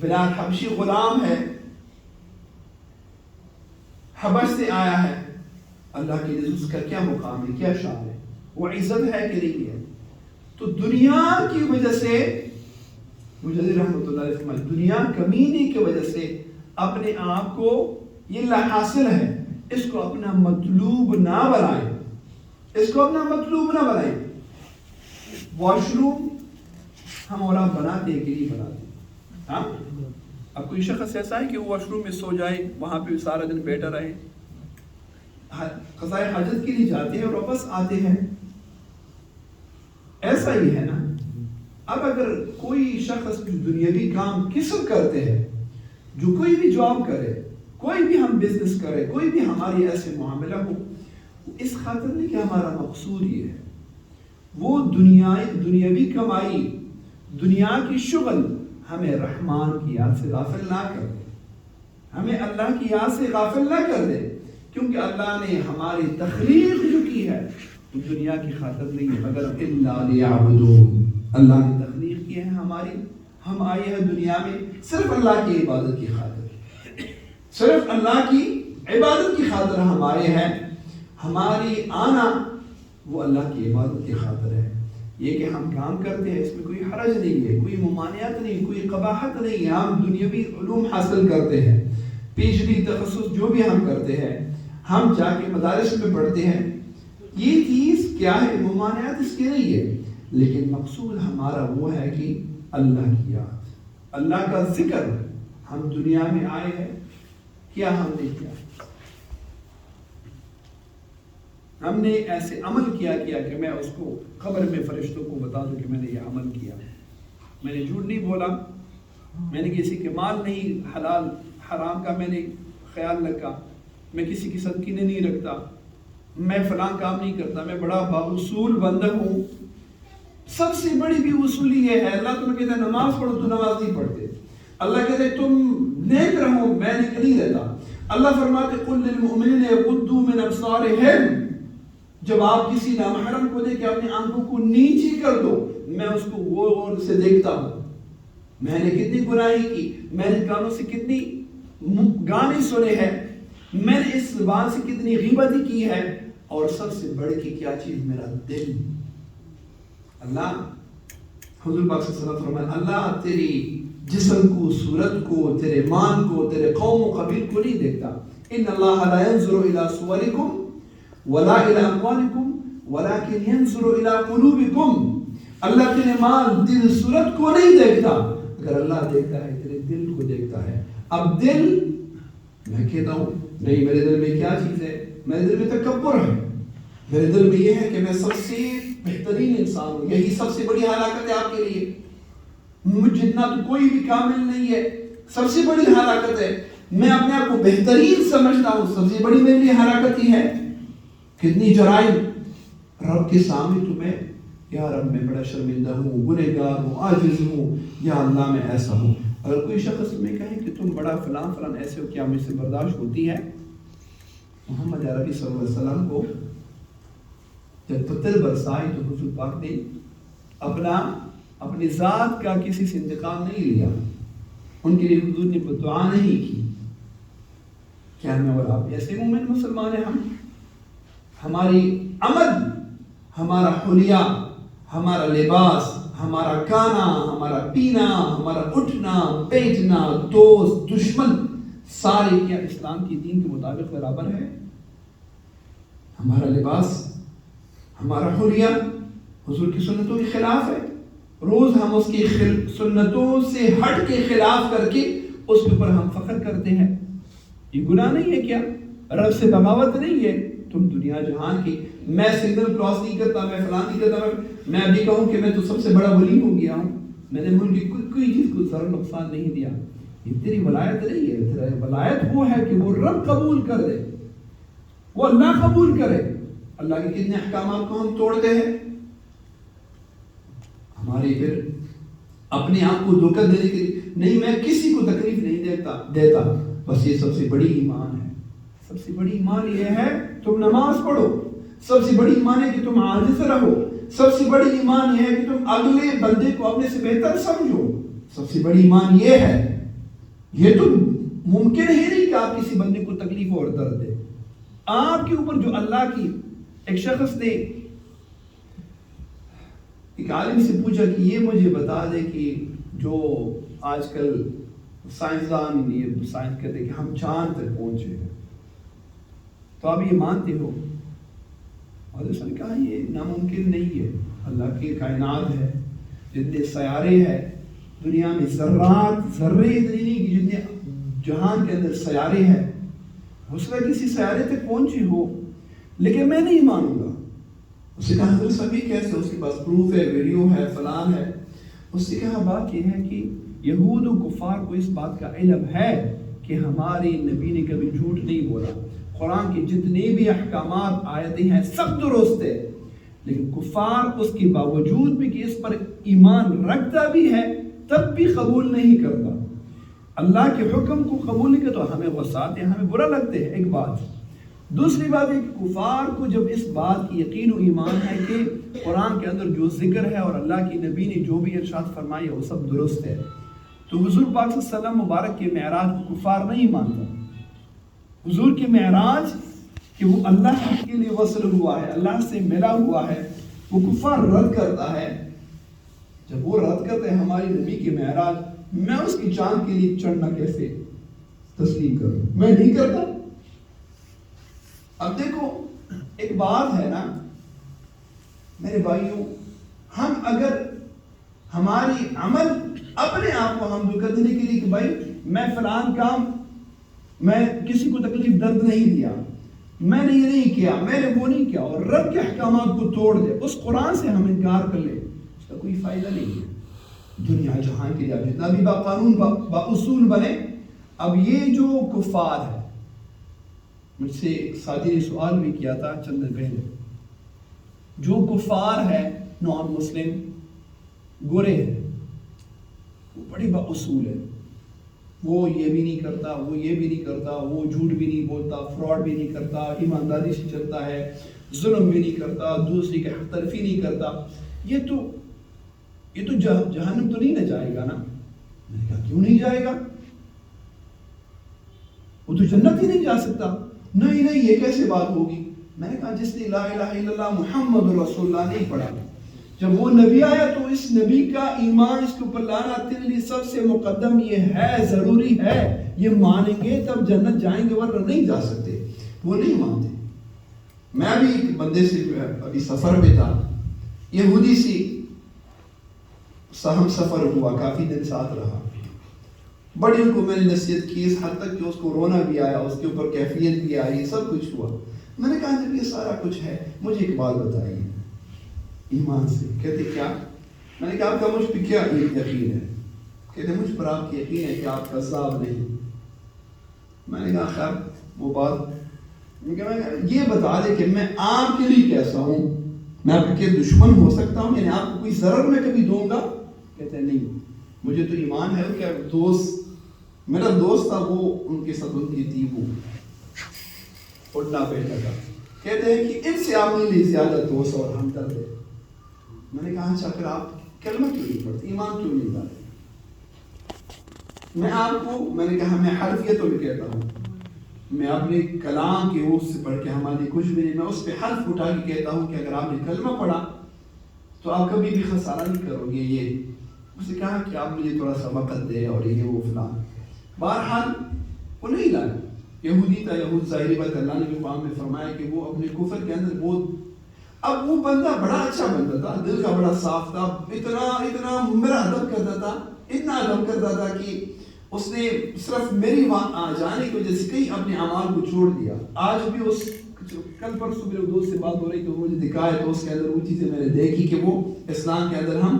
A: بلال حبشی غلام ہے، حبش سے آیا ہے. اللہ کے نزد اس کا کیا مقام ہے، کیا شان ہے. وہ عزت ہے کہ نہیں ہے؟ تو دنیا کی وجہ سے مجدد رحمۃ اللہ علیہ فرمائے دنیا کمینی کی وجہ سے اپنے آپ کو یہ لا حاصل ہے، اس کو اپنا مطلوب نہ بنائے، اس کو اپنا مطلوب نہ بنائے۔ واش روم ہم اور آپ بناتے ہیں کہ نہیں بناتے؟ ہاں، اب کوئی شخص ایسا ہے کہ وہ واش روم میں سو جائے، وہاں پہ سارا دن بیٹھا رہے، قضائے حاجت کے لیے جاتے ہیں اور واپس آتے ہیں، ایسا ہی ہے نا۔ اب اگر کوئی شخص دنیاوی کام کسب کرتے ہیں، جو کوئی بھی جاب کرے، کوئی بھی ہم بزنس کرے، کوئی بھی ہماری ایسے معاملہ ہو، اس خاطر نہیں کہ ہمارا مقصود یہ ہے، وہ دنیاوی کمائی، دنیا کی شغل ہمیں رحمان کی یاد سے غافل نہ کر دے، ہمیں اللہ کی یاد سے غافل نہ کر دے، کیونکہ اللہ نے ہماری تخلیق جو کی ہے وہ دنیا کی خاطر نہیں ہے، مگر الا لیعبدون، اللہ نے تخلیق کی ہے ہماری، ہم آئے ہیں دنیا میں صرف اللہ کی عبادت کی خاطر، صرف اللہ کی عبادت کی خاطر ہم آئے ہیں، ہماری آنا وہ اللہ کی عبادت کی خاطر ہے۔ یہ کہ ہم کام کرتے ہیں اس میں کوئی حرج نہیں ہے، کوئی ممانعت نہیں، کوئی قباحت نہیں ہے، ہم دنیاوی علوم حاصل کرتے ہیں، پی ایچ ڈی تخصص جو بھی ہم کرتے ہیں، ہم جا کے مدارس میں پڑھتے ہیں، یہ چیز کیا ہے، ممانعت اس کی نہیں ہے، لیکن مقصود ہمارا وہ ہے کہ اللہ کی یاد، اللہ کا ذکر۔ ہم دنیا میں آئے ہیں، کیا ہم نے کیا؟ ہم نے ایسے عمل کیا کہ میں اس کو قبر میں فرشتوں کو بتا دوں کہ میں نے یہ عمل کیا، میں نے جھوٹ نہیں بولا، میں نے کسی کے مال نہیں حلال حرام کا میں نے خیال رکھا، میں کسی کی صدقے نہیں رکھتا، میں فلاں کام نہیں کرتا، میں بڑا باوصول بندہ ہوں۔ سب سے بڑی بھی وصولی یہ ہے، اللہ تمہیں کہتا ہے نماز پڑھو، تو نماز نہیں پڑھتے، اللہ کہتے ہے تم نیک رہو، میں نیک نہیں رہتا۔ اللہ فرماتے قل للمؤمنین یغضوا من ابصارہم، جب آپ کسی نامحرم کو دیکھ کے اپنی آنکھوں کو نیچی کر دو، میں اس کو غور سے دیکھتا ہوں، میں نے کتنی گناہی کی، میں نے کانوں سے کتنی گانے سنے ہیں، میں نے اس زبان سے کتنی غیبت کی ہے، اور سب سے بڑھ کے کیا چیز، میرا دل۔ اللہ حضور پاک صلی اللہ علیہ وسلم فرمائے اللہ تیری جسم کو، صورت کو، تیرے مان کو، تیرے قوم و قبیل کو نہیں دیکھتا۔ ان اللہ لا ينظر الى صورکم ولا الى اموالکم ولكن ينظر الى قلوبکم، اللہ تیرے مال، دل، صورت کو نہیں دیکھتا، اگر اللہ دیکھتا ہے تیرے دل کو دیکھتا ہے۔ اب دل، میں کہتا ہوں نہیں میرے دل میں کیا چیز ہے، میرے دل میں تکبر ہے، میرے دل میں یہ ہے کہ میں سب سے بہترین انسان ہوں، یہی سب سے بڑی ہلاکت ہے آپ کے لیے، مجھ جتنا تو کوئی بھی کامل نہیں ہے، سب سے بڑی ہلاکت ہے، میں اپنے آپ کو بہترین سمجھتا ہوں، سب سے بڑی میرے لیے ہلاکت ہی ہے۔ کتنی جرائم رب کے سامنے تمہیں، یا رب میں بڑا شرمندہ ہوں، گنہگار ہوں، عاجز ہوں، یا اللہ میں ایسا ہوں۔ اگر کوئی شخص تمہیں کہے کہ تم بڑا فلان فلان ایسے ہو، کیا مجھ سے برداشت ہوتی ہے؟ محمد عربی صلی اللہ علیہ وسلم کو جب پتھر برسائی تو حضور پاک نے اپنی ذات کا کسی سے انتقام نہیں لیا، ان کے لیے حضور نے دعا نہیں کی۔ کیا میں اور آپ ایسے مومن مسلمان ہیں؟ ہماری عمل، ہمارا حلیہ، ہمارا لباس، ہمارا کھانا، ہمارا پینا، ہمارا اٹھنا بیٹھنا، دوست دشمن، سارے کیا اسلام کی دین کے مطابق برابر ہے؟ ہمارا لباس، ہمارا حلیہ حضور کی سنتوں کے خلاف ہے، روز ہم اس کی سنتوں سے ہٹ کے خلاف کر کے اس کے اوپر ہم فخر کرتے ہیں، یہ گناہ نہیں ہے کیا؟ رب سے بغاوت نہیں ہے؟ تم دنیا جہان کی، میں سگنل کراس نہیں کرتا، میں فلان نہیں کرتا، میں ابھی کہوں کہ میں تو سب سے بڑا ولی ہو گیا ہوں، میں نے ملک کی کوئی چیز کو ضرر نقصان نہیں دیا، یہ تیری ولایت نہیں ہے، تیری ولایت وہ ہے کہ وہ رب قبول کر دے، وہ اللہ قبول کرے۔ اللہ کے کتنے احکامات کو ہم توڑتے ہیں، ہماری پھر اپنے آپ کو دھوکہ دینے کے لیے، نہیں میں کسی کو تکلیف نہیں دیتا، بس یہ سب سے بڑی ایمان ہے۔ سب سے بڑی ایمان یہ ہے تم نماز پڑھو، سب سے بڑی ایمان ہے کہ تم عاجز رہو، سب سے بڑی ایمان یہ ہے کہ تم اگلے بندے کو اپنے سے بہتر سمجھو، سب سے بڑی ایمان یہ ہے۔ یہ تو ممکن ہے نہیں کہ آپ کسی بندے کو تکلیف اور درد دے، آپ کے اوپر جو اللہ کی ایک شخص نے ایک عالم سے پوچھا کہ یہ مجھے بتا دے کہ جو آج کل سائنسدان یہ سائنس کہتے ہیں کہ ہم چاند تک پہنچے ہیں، تو آپ یہ مانتے ہو؟ اور اس نے کہا یہ ناممکن نہیں ہے، اللہ کی کائنات ہے، جتنے سیارے ہیں دنیا میں ذرات ذرے اتنی نہیں کہ جتنے جہان کے اندر سیارے ہیں، ہو سکتا ہے کسی سیارے تک پہنچی ہو، لیکن میں نہیں مانوں گا۔ اس نے کہا حضرت سبھی کیسے؟ اس کے پاس پروف ہے، ویڈیو ہے، فلان ہے۔ اس نے کہا بات یہ ہے کہ یہود و کفار کو اس بات کا علم ہے کہ ہمارے نبی نے کبھی جھوٹ نہیں بولا، قرآن کے جتنے بھی احکامات آیتیں ہیں سب درست ہے، لیکن کفار اس کے باوجود بھی کہ اس پر ایمان رکھتا بھی ہے تب بھی قبول نہیں کرتا، اللہ کے حکم کو قبول نہیں کرتا، ہمیں غصہ آتے ہیں، ہمیں برا لگتے ہیں۔ ایک بات، دوسری بات ہے کہ کفار کو جب اس بات کی یقین و ایمان ہے کہ قرآن کے اندر جو ذکر ہے اور اللہ کی نبی نے جو بھی ارشاد فرمائی ہے وہ سب درست ہے، تو حضور پاک صلی اللہ علیہ وسلم مبارک کے معراج کو کفار نہیں مانتا۔ حضور کے معراج کہ وہ اللہ کے لیے وصل ہوا ہے، اللہ سے ملا ہوا ہے، وہ کفار رد کرتا ہے۔ جب وہ رد کرتے ہیں ہماری نبی کے معراج، میں اس کی چاند کے لیے چڑھنا کیسے تسلیم کروں؟ میں نہیں کرتا۔ اب دیکھو ایک بات ہے نا میرے بھائیوں، ہم اگر ہماری عمل اپنے آپ کو ہم دکھا دینے کے لیے کہ بھائی میں فلان کام، میں کسی کو تکلیف درد نہیں دیا، میں نے یہ نہیں کیا، میں نے وہ نہیں کیا، اور رب کے احکامات کو توڑ دے، اس قرآن سے ہم انکار کر لیں، اس کا کوئی فائدہ نہیں ہے۔ دنیا جہاں کے لیے جتنا بھی با قانون با اصول بنے، اب یہ جو کفار ہے، مجھ سے ایک ساتھی نے سوال بھی کیا تھا چند دن پہلے، جو کفار ہے نان مسلم گورے ہیں، وہ بڑی با اصول ہے، وہ یہ بھی نہیں کرتا، وہ یہ بھی نہیں کرتا، وہ جھوٹ بھی نہیں بولتا، فراڈ بھی نہیں کرتا، ایمانداری سے چلتا ہے، ظلم بھی نہیں کرتا، دوسری کی حق تلفی نہیں کرتا، یہ تو جہنم تو نہیں نہ جائے گا نا؟ میں نے کہا کیوں نہیں جائے گا؟ وہ تو جنت ہی نہیں جا سکتا۔ نہیں یہ کیسے بات ہوگی؟ میں نے کہا جس نے لا الہ الا اللہ محمد رسول اللہ نہیں پڑھا، جب وہ نبی آیا تو اس نبی کا ایمان اس کے اوپر لانا تیرے لیے سب سے مقدم یہ ہے، ضروری ہے، یہ مانیں گے تب جنت جائیں گے، ورنہ نہیں جا سکتے۔ وہ نہیں مانتے۔ میں بھی ایک بندے سے ابھی سفر پہ تھا، یہودی سے ہم سفر ہوا، کافی دن ساتھ رہا، بڑی ان کو میں نے نصیحت کی اس حد تک کہ اس کو رونا بھی آیا، اس کے اوپر کیفیت بھی آئی، سب کچھ ہوا۔ میں نے کہا جب یہ سارا کچھ ہے مجھے ایک بات بتائیے ایمان سے۔ کہتے کیا؟ میں نے کہا آپ کا مجھ پہ کیا یقین ہے؟ کہتے مجھ پر آپ کی یقین ہے کہ آپ کذاب نہیں۔ میں نے کہا خیر وہ بات، یہ بتا دے کہ میں آپ کے لیے کیسا ہوں، میں آپ کے دشمن ہو سکتا ہوں، یعنی آپ کو کوئی ضرر میں کبھی دوں گا؟ کہتے نہیں، مجھے تو ایمان ہے کہ دوست، میرا دوست تھا وہ ان کے ساتھ ان کی تھی وہ اٹھنا بیٹھا تھا، کہتے ہیں کہ ان سے آپ کے لیے زیادہ دوست اور ہمدرد ہے۔ میں نے کہا اچھا پھر آپ کلمہ کیوں نہیں پڑھتے، ایمان کیوں نہیں لاتے؟ میں آپ کو، میں نے کہا میں حرفیت بھی کہتا ہوں، میں اپنے کلام کے اس سے پڑھ کے ہماری کچھ بھی نہیں، میں اس پہ حرف اٹھا کے کہتا ہوں کہ اگر آپ نے کلمہ پڑھا تو آپ کبھی بھی خسارہ نہیں کرو گے۔ یہ اس نے کہا کہ آپ مجھے تھوڑا سا وقت دے اور یہ وہ فلان، بہرحال وہ نہیں لایا۔ یہودی تھا، یہود ظاہری بات اللہ نے بھی قرآن میں فرمایا کہ وہ اپنے کفر کے اندر بہت، اب وہ بندہ بڑا اچھا بندہ تھا، دل کا بڑا صاف تھا، اتنا میرا ادب کرتا تھا، اتنا ادب کرتا تھا کہ اس نے صرف میری جانے کی وجہ سے کئی اپنے اعمال کو چھوڑ دیا۔ آج بھی اس کل پرسوں میرے دوست سے بات ہو رہی کہ وہ مجھے دکھائے تو اس کے اندر وہ چیزیں میں نے دیکھی کہ وہ اسلام کے اندر ہم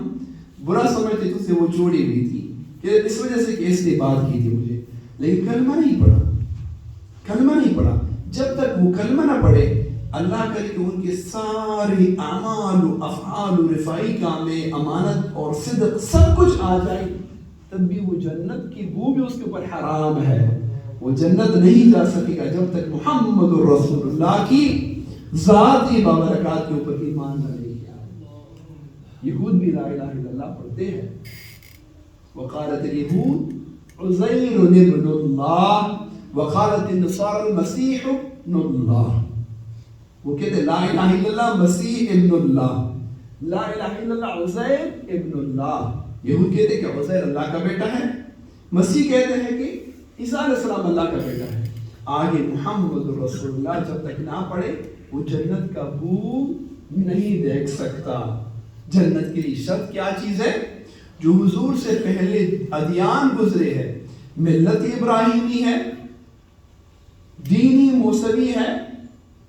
A: برا سمجھتے تھے، وہ چھوڑی ہوئی تھی کہ اس وجہ سے کہ اس نے بات کی تھی مجھے، لیکن کلمہ نہیں پڑھا، کلمہ نہیں پڑھا۔ جب تک وہ کلمہ نہ پڑھے، اللہ کرے کہ ان کے سارے اعمال و افعال و رفائی کام میں امانت اور صدق سب کچھ آ جائے، تب بھی وہ جنت کی بو بھی اس کے اوپر حرام ہے، وہ جنت نہیں جا سکے گا جب تک محمد الرسول اللہ کی ذاتی بابرکات کے اوپر ایمان نہ لے کے آئے۔ یہود بھی لا الہ الا اللہ پڑھتے ہیں، وقالت اليهود عزیر ابن اللہ وقالت النصارى المسیح ابن اللہ، وہ کہتے لا الہ الا اللہ مسیح ابن اللہ، لا الہ الا اللہ عزیر ابن اللہ، یہود کہتے ہیں کہ عزیر اللہ کا بیٹا ہے، مسیح کہتے ہیں کہ عیسیٰ علیہ السلام اللہ کا بیٹا ہے۔ آگے محمد رسول اللہ جب تک نہ پڑھے وہ جنت کا بو نہیں دیکھ سکتا۔ جنت کے لیے شرط کیا چیز ہے؟ جو حضور سے پہلے ادیان گزرے ہیں، ملت ابراہیمی ہے، دینی موسوی ہے،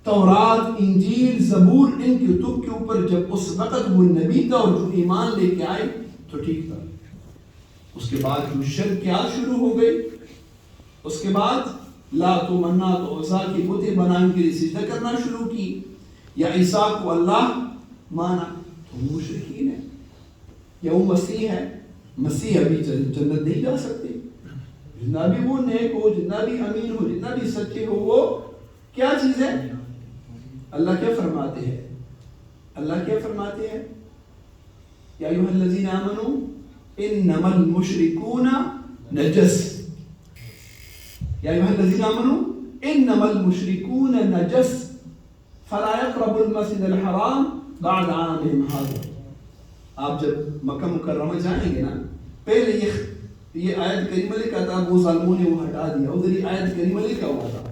A: تورات انجیل زبور ان کتب کے اوپر جب اس وقت وہ نبی تھا اور جو ایمان لے کے آئے تو ٹھیک تھا۔ اس کے بعد جو شرک کیا شروع ہو گئی، اس کے بعد لات و منات و عزا کی بتیں بنانے کے لیے سجدہ کرنا شروع کی، یا عیسیٰ کو اللہ مانا، تو وہ مشرکین ہے۔ یا وہ مسیح ہے، مسیح ابھی جنت نہیں جا سکتے، جتنا بھی وہ نیک ہو، جتنا بھی امین ہو، جتنا بھی سچے ہو، وہ کیا چیز ہے؟ اللہ کیا فرماتے ہیں؟ اللہ کیا فرماتے ہیں؟ یا ایھا الذین آمنوا انما المشرکون نجس، یا ایھا الذین آمنوا انما المشرکون نجس فلا يقربوا المسجد الحرام بعد عامهم هذا۔ آپ جب مکہ مکرمہ جائیں گے نا، پہلے یہ آیت کریمہ لکھا تھا، وہ ظالموں نے وہ ہٹا دیا، ادھر یہ آیت کریمہ لکھا ہوا تھا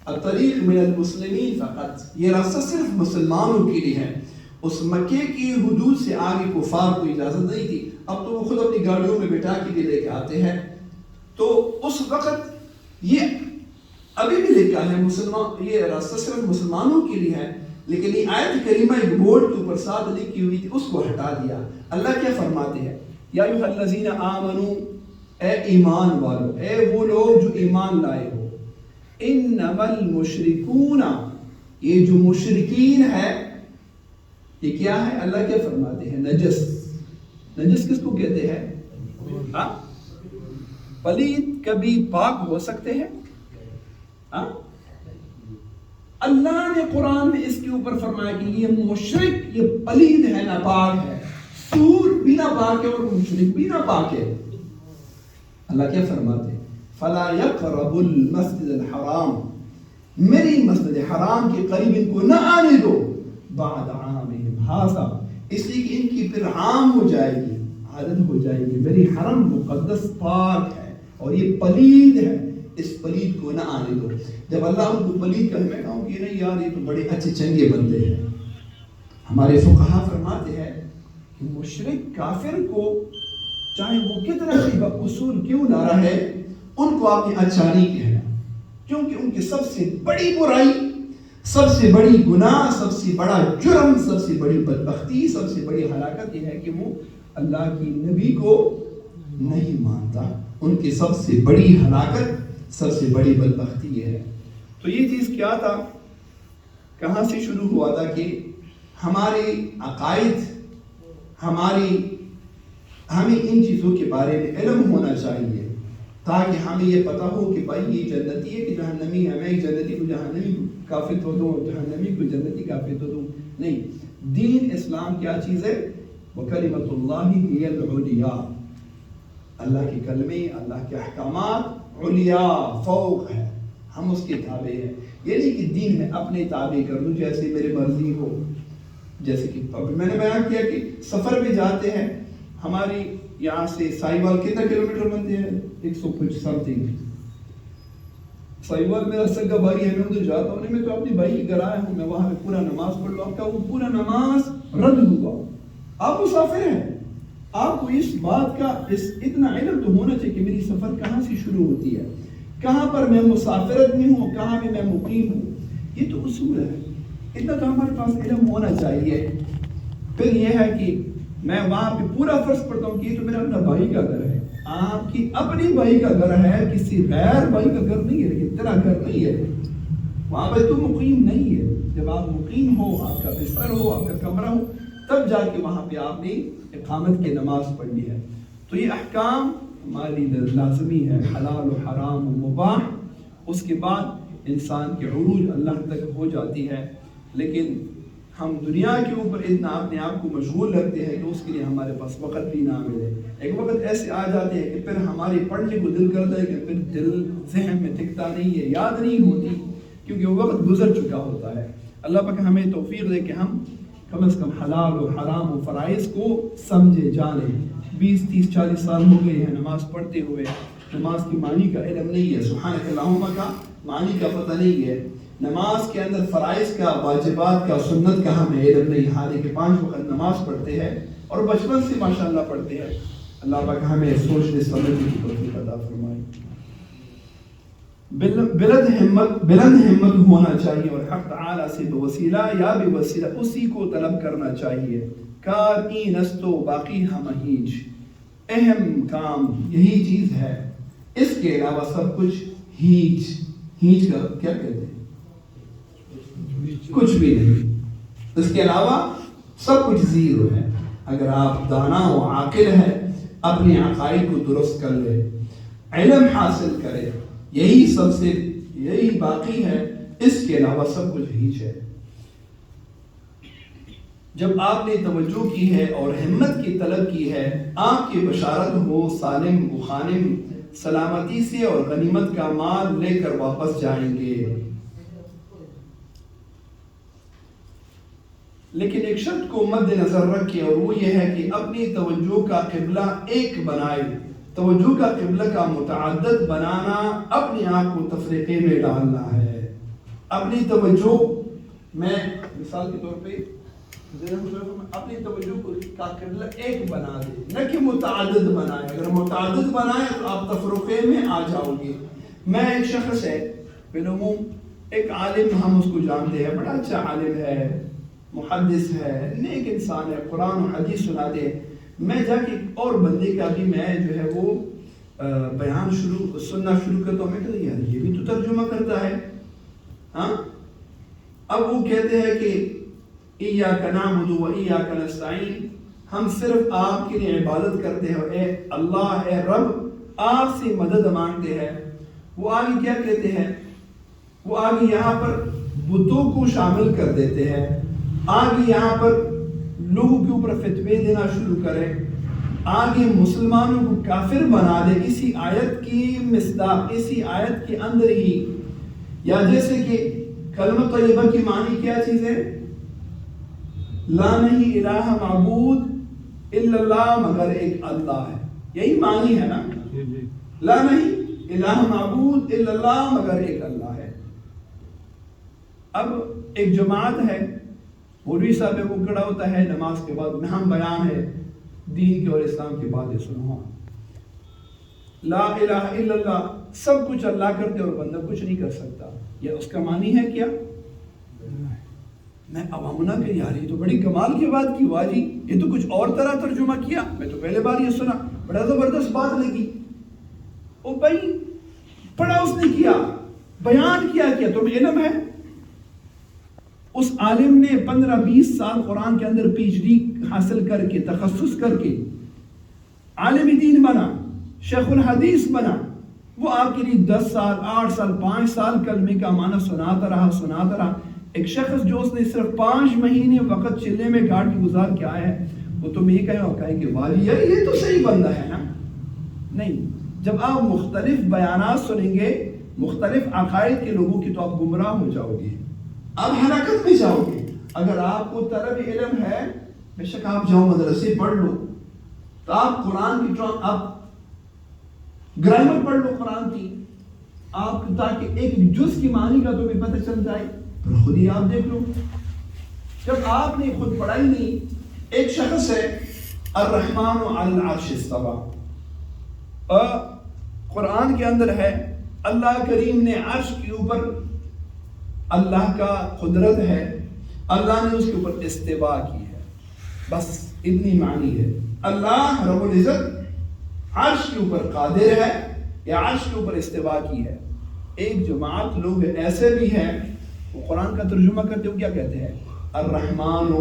A: الطریق من المسلمین فقط، یہ راستہ صرف مسلمانوں کے لیے ہے۔ اس مکے کی حدود سے آگے کفار کو اجازت نہیں تھی۔ اب تو وہ خود اپنی گاڑیوں میں بٹھا کے لے کے آتے ہیں، تو اس وقت یہ ابھی بھی لکھا ہے مسلمان، یہ راستہ صرف مسلمانوں کے لیے ہے، لیکن یہ آیت کریمہ ایک بورڈ کے اوپر ساتھ لکھی ہوئی تھی، اس کو ہٹا دیا۔ اللہ کیا فرماتے ہیں؟ یا ایھا الذین آمنوا، اے ایمان والو، اے وہ لوگ جو ایمان لائے ہو، انما المشرکون، یہ جو مشرکین ہے یہ کیا ہے؟ اللہ کیا فرماتے ہیں؟ نجس۔ نجس کس کو کہتے ہیں؟ پلید کبھی پاک ہو سکتے ہیں؟ اللہ نے قرآن میں اس کے اوپر فرمایا کہ یہ مشرک، یہ پلید ہے، ناپاک ہے، سور بھی ناپاک ہے اور مشرک بھی ناپاک ہے۔ اللہ کیا فرماتے ہیں؟ فلا يقرب المسجد الحرام، میری مسجد حرام کے قریب ان کو نہ آنے دو، بعد عامہم ھذا، اس لیے کہ ان کی پھر عام ہو جائے گی، عادت ہو جائے گی، میری حرم مقدس پاک ہے اور یہ پلید ہے، اس پلید کو نہ آنے دو۔ جب اللہ ان کو پلید کہے، میں کہوں کہ نہیں یار یہ تو بڑے اچھے چنگے بندے ہیں۔ ہمارے فقہا فرماتے ہیں کہ مشرک کافر کو چاہے وہ کتنا بھی اصول کیوں نہ رہے، ان کو آپ نے اچھا نہیں کہنا، کیونکہ ان کی سب سے بڑی برائی، سب سے بڑی گناہ، سب سے بڑا جرم، سب سے بڑی بدبختی، سب سے بڑی ہلاکت یہ ہے کہ وہ اللہ کی نبی کو نہیں مانتا۔ ان کی سب سے بڑی ہلاکت، سب سے بڑی بدبختی یہ ہے۔ تو یہ چیز کیا تھا؟ کہاں سے شروع ہوا تھا کہ ہمارے عقائد، ہمیں ان چیزوں کے بارے میں علم ہونا چاہیے، تاکہ ہمیں یہ پتہ ہو کہ بھائی یہ جنتی ہے کہ جہنمی ہے، میں ایک جنتی کو جہنمی کافر تو دوں، جہنمی کو جنتی کافر تو دوں، نہیں۔ دین اسلام کیا چیز ہے؟ وَكَلِمَةُ اللَّهِ هِيَ الْعُلْيَا، اللہ کے کلمے، اللہ کے احکامات علیٰ، فوق ہے، ہم اس کے تابع ہیں۔ یہ نہیں کہ دین میں اپنے تابع کر دوں جیسے میرے مرضی ہو، جیسے کہ میں نے بیان کیا کہ سفر میں جاتے ہیں، ہماری یہاں سے سائیوال کتنا کلومیٹر بنتے ہیں؟ 100 کچھ سمتنگ۔ سائیوال میرا سگا بھائی ہے، میں ادھر جاتا ہوں، میں تو اپنے بھائی کے گھر آیا ہوں، میں وہاں پہ پورا نماز پڑھ لوں، آپ کا وہ پورا نماز رد ہوا۔ آپ مسافر ہیں، آپ کو اس بات کا اتنا علم تو ہونا چاہیے کہ میری سفر کہاں سے شروع ہوتی ہے، کہاں پر میں مسافرت میں ہوں، کہاں پہ میں مقیم ہوں۔ یہ تو اصول ہے، اتنا تو ہمارے پاس علم ہونا چاہیے۔ پھر یہ ہے کہ میں وہاں پہ پورا فرض پڑتا ہوں کہ یہ تو میرا اپنا بھائی کا گھر ہے، آپ کی اپنی بھائی کا گھر ہے، کسی غیر بھائی کا گھر نہیں ہے، لیکن تیرا گھر نہیں ہے، وہاں پہ تو مقیم نہیں ہے۔ جب آپ مقیم ہو، آپ کا بستر ہو، آپ کا کمرہ ہو، تب جا کے وہاں پہ آپ نے اقامت کی نماز پڑھنی ہے۔ تو یہ احکام ہماری لازمی ہے، حلال و حرام و مباح، اس کے بعد انسان کے عروج اللہ تک ہو جاتی ہے۔ لیکن ہم دنیا کے اوپر اتنا اپنے آپ کو مشغول رکھتے ہیں کہ اس کے لیے ہمارے پاس وقت بھی نہ ملے۔ ایک وقت ایسے آ جاتے ہیں کہ پھر ہمارے پڑھنے کو دل کرتا ہے کہ پھر دل ذہن میں ٹکتا نہیں ہے، یاد نہیں ہوتی، کیونکہ وہ وقت گزر چکا ہوتا ہے۔ اللہ پاک ہمیں توفیق دے کہ ہم
C: کم از کم حلال و حرام و فرائض کو سمجھے جانے. 20 30 40 سال ہو گئے ہیں نماز پڑھتے ہوئے، نماز کی معنی کا علم نہیں ہے، سبحانک اللہم کا معنی کا پتہ نہیں ہے، نماز کے اندر فرائض کا، واجبات کا، سنت کا ہمیں علم نہیں، حالانکہ 5 وقت نماز پڑھتے ہیں اور بچپن سے ماشاءاللہ پڑھتے ہیں. اللہ پاک ہمیں سوچنے سمجھنے کی توفیق عطا فرمائے. بلند ہمت ہونا چاہیے اور حق تعالی سے بوسیلہ یا بے وسیلہ اسی کو طلب کرنا چاہیے. کار این است و باقی ہم ہیچ، اہم کام یہی چیز ہے، اس کے علاوہ سب کچھ ہیچ. ہیچ کا کیا کہتے ہیں؟ کچھ بھی نہیں، اس کے علاوہ سب کچھ زیرو ہے. اگر آپ دانا و عاقل ہے، اپنے عقائد کو درست کر لے، علم حاصل کرے، یہی سب سے یہی باقی ہے، اس کے علاوہ سب کچھ ہیچ ہے. جب آپ نے توجہ کی ہے اور ہمت کی طلب کی ہے، آپ کی بشارت ہو سالم و غانم، سلامتی سے اور غنیمت کا مال لے کر واپس جائیں گے. لیکن ایک شرط کو مد نظر رکھیں، اور وہ یہ ہے کہ اپنی توجہ کا قبلہ ایک بنائے. توجہ کا قبلہ کا متعدد بنانا اپنے آپ کو تفریقے میں ڈالنا ہے. اپنی توجہ میں مثال کے طور پہ اپنی توجہ کا قبلہ ایک بنا دے، نہ کہ متعدد بنائے. اگر متعدد بنائے تو آپ تفرقے میں آ جاؤ گے. میں ایک شخص ہے بالعموم، ایک عالم، ہم اس کو جانتے ہیں، بڑا اچھا عالم ہے، محدث ہے، نیک انسان ہے، قرآن و حدیث سناتے ہیں. میں جا کے اور بندے کا بھی میں جو ہے وہ بیان سننا شروع کرتا ہوں. میں کہتا یار یہ بھی تو ترجمہ کرتا ہے. ہاں، اب وہ کہتے ہیں کہ ایاک نعبد و ایاک نستعین، ہم صرف آپ کے لیے عبادت کرتے ہیں، اے اللہ، اے رب، آپ سے مدد مانگتے ہیں. وہ آگے کیا کہتے ہیں؟ وہ آگے یہاں پر بتوں کو شامل کر دیتے ہیں، آگے یہاں پر لوگوں کے اوپر فتوے دینا شروع کرے، آگے مسلمانوں کو کافر بنا دے اسی آیت کی مصداق، اسی آیت کے اندر ہی. یا جیسے کہ کلمہ طیبہ کی معنی کیا چیز ہے؟ لا نہیں الہ معبود الا اللہ، مگر ایک اللہ ہے. یہی معنی ہے نا، لا نہیں الہ معبود الا اللہ، مگر ایک اللہ ہے. اب ایک جماعت ہے، مولوی صاحب ہے، وہ کھڑا ہوتا ہے نماز کے بعد، اہم بیان ہے دین کے اور اسلام کی باتیں سنو. لا الہ الا اللہ، سب کچھ اللہ کرتے اور بندہ کچھ نہیں کر سکتا. یہ اس کا معنی ہے کیا؟ میں عوامنا کہ یار یہ تو بڑی کمال کی بات کی، واجی یہ تو کچھ اور طرح ترجمہ کیا، میں تو پہلے بار یہ سنا، بڑا زبردست بات لگی. او بھائی پڑھا اس نے کیا، بیان کیا تمہیں علم ہے؟ اس عالم نے 15-20 سال قرآن کے اندر پی ایچ ڈی حاصل کر کے، تخصص کر کے عالم دین بنا، شیخ الحدیث بنا. وہ آپ کے لیے 10 سال 8 سال 5 سال کلمے کا معنی سناتا رہا. ایک شخص جو اس نے صرف 5 مہینے وقت چلے میں کاٹ کے گزار کے آیا ہے، وہ تم یہ کہیں کہ والی ہے یہ تو صحیح بندہ ہے نا. نہیں، جب آپ مختلف بیانات سنیں گے مختلف عقائد کے لوگوں کی تو آپ گمراہ ہو جاؤ گے، آپ ہلاکت میں جاؤ گے. اگر آپ کو طلب علم ہے، بے شک آپ جاؤ مدرسے پڑھ لو، تو آپ قرآن کی آپ گرامر پڑھ لو قرآن کی، آپ تاکہ ایک جز کی معنی کا تمہیں پتہ چل جائے. پھر خود ہی آپ دیکھ لو. جب آپ نے خود پڑھائی نہیں، ایک شخص ہے الرحمن علی العرش استوى، قرآن کے اندر ہے اللہ کریم نے عرش کے اوپر، اللہ کا قدرت ہے، اللہ نے اس کے اوپر استوا کی ہے، بس اتنی معنی ہے. اللہ رب العزت عرش کے اوپر قادر ہے یا عرش کے اوپر استوا کی ہے. ایک جماعت لوگ ایسے بھی ہیں وہ قرآن کا ترجمہ کرتے ہوئے کیا کہتے ہیں؟ الرحمن،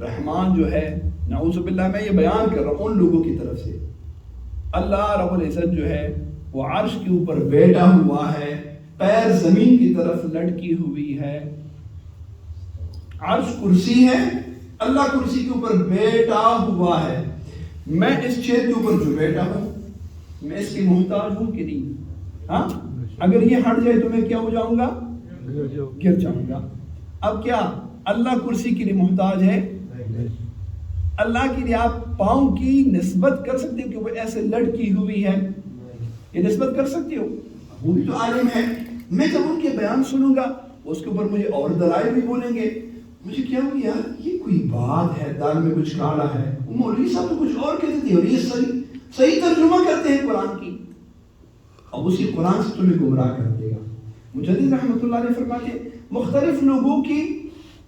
C: رحمان جو ہے، نعوذ باللہ میں یہ بیان کر رہا ہوں ان لوگوں کی طرف سے، اللہ رب العزت جو ہے وہ عرش کے اوپر بیٹھا ہوا ہے، پیر زمین کی طرف لٹکی ہوئی ہے. عرش کرسی ہے، اللہ کرسی کے اوپر بیٹھا ہوا ہے. میں اس چیز کے اوپر جو بیٹھا ہوں، میں اس کی محتاج ہوں کہ نہیں؟ ہاں، اگر یہ ہٹ جائے تو میں کیا ہو جاؤں گا؟ گر جاؤں گا. اب کیا اللہ کرسی کے لیے محتاج ہے؟ اللہ کے لیے آپ پاؤں کی نسبت کر سکتے ہو کہ وہ ایسے لڑکی ہوئی ہے؟ یہ نسبت کر سکتے ہو؟ وہ بھی تو عالم ہے. میں جب ان کے بیان سنوں گا اس کے اوپر مجھے اور دلائل بھی بولیں گے, مجھے کیا ہو یار یہ کوئی بات ہے, دال میں کچھ کالا ہے. مولوی صاحب تو کچھ اور کہتے تھے اور یہ صحیح ترجمہ کرتے ہیں قرآن کی. اب اسی قرآن سے تمہیں گمراہ کر دے گا. مجدد رحمۃ اللہ علیہ فرماتے ہیں مختلف لوگوں کی,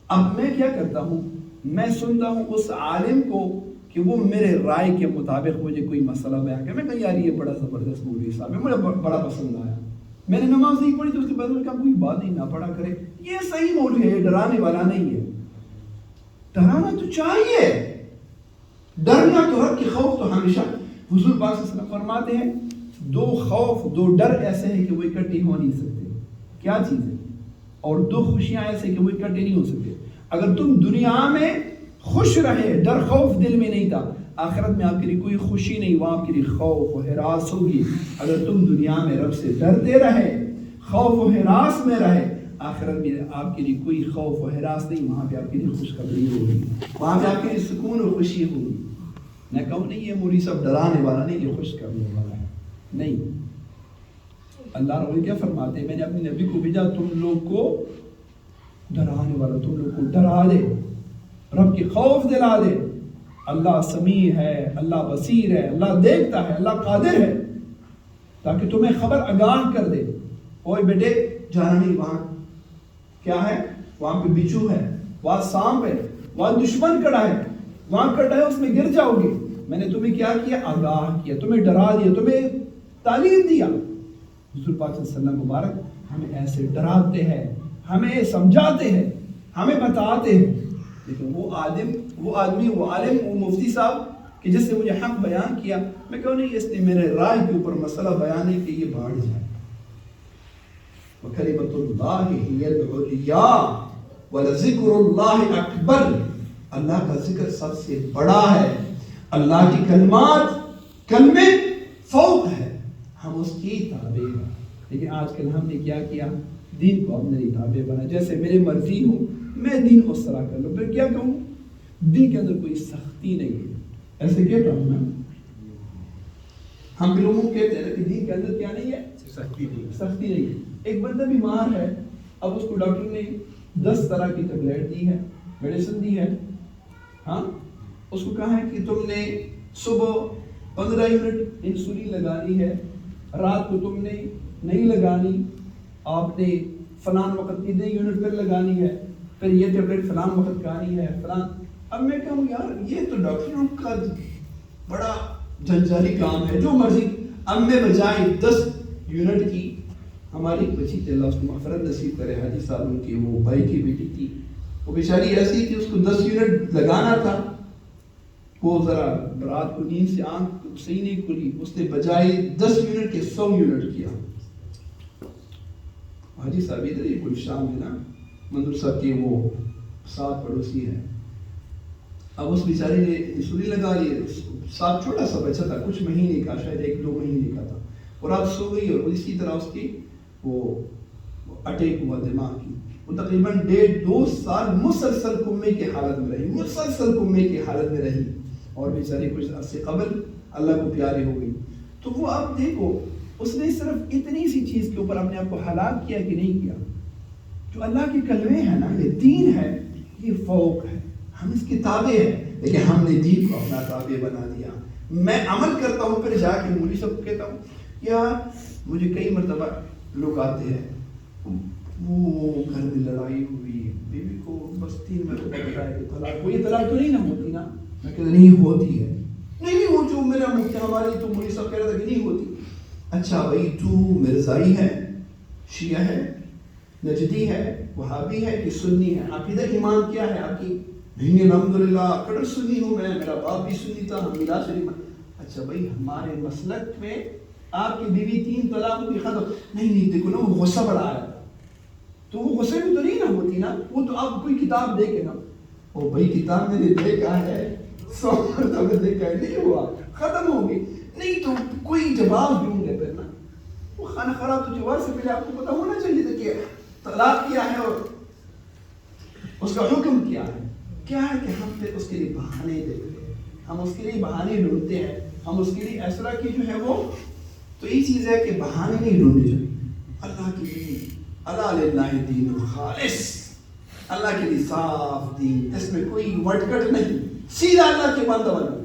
C: اب میں کیا کرتا ہوں, میں سنتا ہوں اس عالم کو کہ وہ میرے رائے کے مطابق مجھے کوئی مسئلہ بیان کرے. میں کہا یار یہ بڑا زبردست مولوی صاحب ہے, مجھے بڑا پسند آیا. میں نے نماز نہیں پڑھی تو اس کے بعد میں نے کہا کوئی بات نہیں نہ پڑھا کرے, یہ صحیح مولوی ہے, یہ ڈرانے والا نہیں ہے. ڈرانا تو چاہیے, ڈرنا تو حق کی خوف تو ہمیشہ. حضور پاک صلی اللہ علیہ وسلم فرماتے ہیں دو خوف دو ڈر ایسے ہیں کہ وہ اکٹھے ہو نہیں سکتے. کیا چیز ہے؟ اور دو خوشیاں ایسے کہ وہ اکٹھے نہیں ہو سکتے. اگر تم دنیا میں خوش رہے, ڈر خوف دل میں نہیں تھا, آخرت میں آپ کے لیے کوئی خوشی نہیں, وہاں آپ کے لیے خوف و ہراس ہوگی. اگر تم دنیا میں رب سے ڈرتے رہے, خوف و ہراس میں رہے, آخرت میں آپ کے لیے کوئی خوف و ہراس نہیں, وہاں پہ آپ کے لیے خوشخبری ہوگی, وہاں پہ آپ کے لیے سکون و خوشی ہوگی. میں کہوں نہیں یہ مولوی صاحب ڈرانے والا نہیں, یہ خوش کرنے والا ہے. نہیں, اللہ رب کیا فرماتے ہیں, میں نے اپنے نبی کو بھیجا تم لوگ کو ڈرانے والا, تم لوگ کو ڈرا دے, رب کی خوف دلا دے. اللہ سمیع ہے, اللہ بصیر ہے, اللہ دیکھتا ہے, اللہ قادر ہے, تاکہ تمہیں خبر آگاہ کر دے. اوے بیٹے جانا نہیں, وہاں کیا ہے, وہاں پہ بچھو ہے, وہاں سانپ ہے, وہاں دشمن کھڑا ہے, وہاں کھڑا ہے, اس میں گر جاؤ گے. میں نے تمہیں کیا کیا, آگاہ کیا, تمہیں ڈرا دیا, تمہیں تعلیم دیا. حضور پاک صلی اللہ علیہ وسلم مبارک ہمیں ایسے ڈراتے ہیں, ہمیں سمجھاتے ہیں, ہمیں بتاتے ہیں. لیکن وہ آدمی, وہ عالم, وہ مفتی صاحب کہ جس نے مجھے حق بیان کیا, میں کہوں نہیں اس نے میرے رائے کے اوپر مسئلہ بیان نہیں کہ یہ بھاڑ جائے. وَكَلِمَةُ اللَّهِ هِيَ الْعُلْيَا وَلَذِكْرُ اللَّهِ أَكْبَرُ. اللہ کا ذکر سب سے بڑا ہے, اللہ کی کلمات کلمے فوق ہے, ہم اس کی تابع ہیں. لیکن آج کل ہم نے کیا کیا, دین کو اپنے تابع بنا. جیسے میری مرضی ہوں میں دین اس طرح کر لوں, پھر کیا کہوں, دین کے اندر کوئی سختی نہیں ہے. ایسے کہتا ہوں میں, ہم لوگوں کہتے ہیں کہ دین کے اندر کیا نہیں ہے, سختی نہیں ہے. ایک بندہ بیمار ہے, اب اس کو ڈاکٹر نے 10 طرح کی ٹیبلیٹ دی ہے, میڈیسن دی ہے. ہاں, اس کو کہا ہے کہ تم نے صبح 15 یونٹ انسولین لگانی ہے, رات کو تم نے نہیں لگانی, آپ نے فلان وقت کتنے یونٹ پھر لگانی ہے, پھر یہ ٹیبلیٹ فلان وقت کھانی ہے فلان. اب میں کہوں یار یہ تو ڈاکٹروں کا بڑا جنجالی کام ہے, جو مرضی. اب میں بجائے 10 یونٹ کی, ہماری بچی تھی اللہ اس کو مغفرت نصیب کرے, حاجی صاحب کی وہ بھائی کی بیٹی تھی, وہ بیچاری ایسی تھی, اس کو 10 یونٹ لگانا تھا, وہ ذرا رات کو نیند سے آنکھ صحیح نہیں کھلی, اس نے بجائے 10 یونٹ کے 100 یونٹ کیا. حاجی صاحب ادھر یہ کوئی شام ہے نا, منظور صاحب کے وہ ساتھ پڑوسی ہیں. اب اس بیچاری نے انسولین لگا لی, ساتھ چھوٹا سا بچہ تھا, کچھ مہینے کا, شاید 1-2 مہینے کا تھا, اور رات سو گئی, اور اسی طرح اس کی وہ اٹیک ہوا دماغ کی. وہ تقریباً 1.5-2 سال مسلسل کومے کی حالت میں رہی, اور بیچاری کچھ عرصے قبل اللہ کو پیاری ہو گئی. تو وہ آپ دیکھو, اس نے صرف اتنی سی چیز کے اوپر اپنے آپ کو ہلاک کیا کہ نہیں کیا. جو اللہ کے کلمے ہیں نا, یہ دین ہے, یہ فوق ہے, ہم اس کی تابع ہیں, لیکن ہم نے دین کو اپنا تابع بنا دیا. میں عمل کرتا ہوں, پھر جا کے مولوی صاحب کو کہتا ہوں یار مجھے کئی مرتبہ لوگ آتے ہیں, وہ گھر میں لڑائی ہوئی, بیوی کو بس 3 مرتبہ بتایا کہ طلاق, کوئی طلاق تو نہیں نہ ہوتی نا. میں کہتا نہیں ہوتی ہے, نہیں وہ جو میرا مفتی ہمارے تو مولوی صاحب کہہ رہا تھا کہ نہیں ہوتی. اچھا بھائی تو مرزائی ہے, شیعہ ہے, نجدی ہے, وہابی ہے کہ سنی ہے, عقیدہ ایمان کیا ہے آپ کی؟ نہیں الحمدللہ کڑر سنی ہوں میں, میرا باپ بھی سنی تھا, ہم ملا شریف. اچھا بھائی ہمارے مسلک میں آپ کی بیوی 3 طلاق کی ختم, نہیں دیکھو نا وہ غصہ بڑا ہے, تو وہ غصے میں تو نہیں نہ ہوتی نا, وہ تو آپ کوئی کتاب دیکھے نا. او بھائی کتاب میں نے دیکھا ہے, 100 مرتبہ دیکھا ہے, نہیں ہوا, ختم ہو گئی. نہیں تو کوئی جواب دوں گے پھر نا, وہ خانہ خراب تو جواب سے پہلے آپ کو پتا ہونا چاہیے تھا کہ طلاق کیا ہے. اور اس کا حکم کیا ہے؟ کیا ہے کہ ہم پھر اس کے لیے بہانے دیتے ہیں، ہم اس کے لیے بہانے ڈھونڈتے ہیں، ہم اس کے لیے اس طرح کی جو ہے وہ، تو یہ چیز ہے کہ بہانے نہیں ڈھونڈنے چاہیے. اللہ کے لیے اللہ للہ دین خالص، اللہ کے لیے صاف دین، اس میں کوئی وٹ کٹ نہیں، سیدھا اللہ کے بندہ بنو.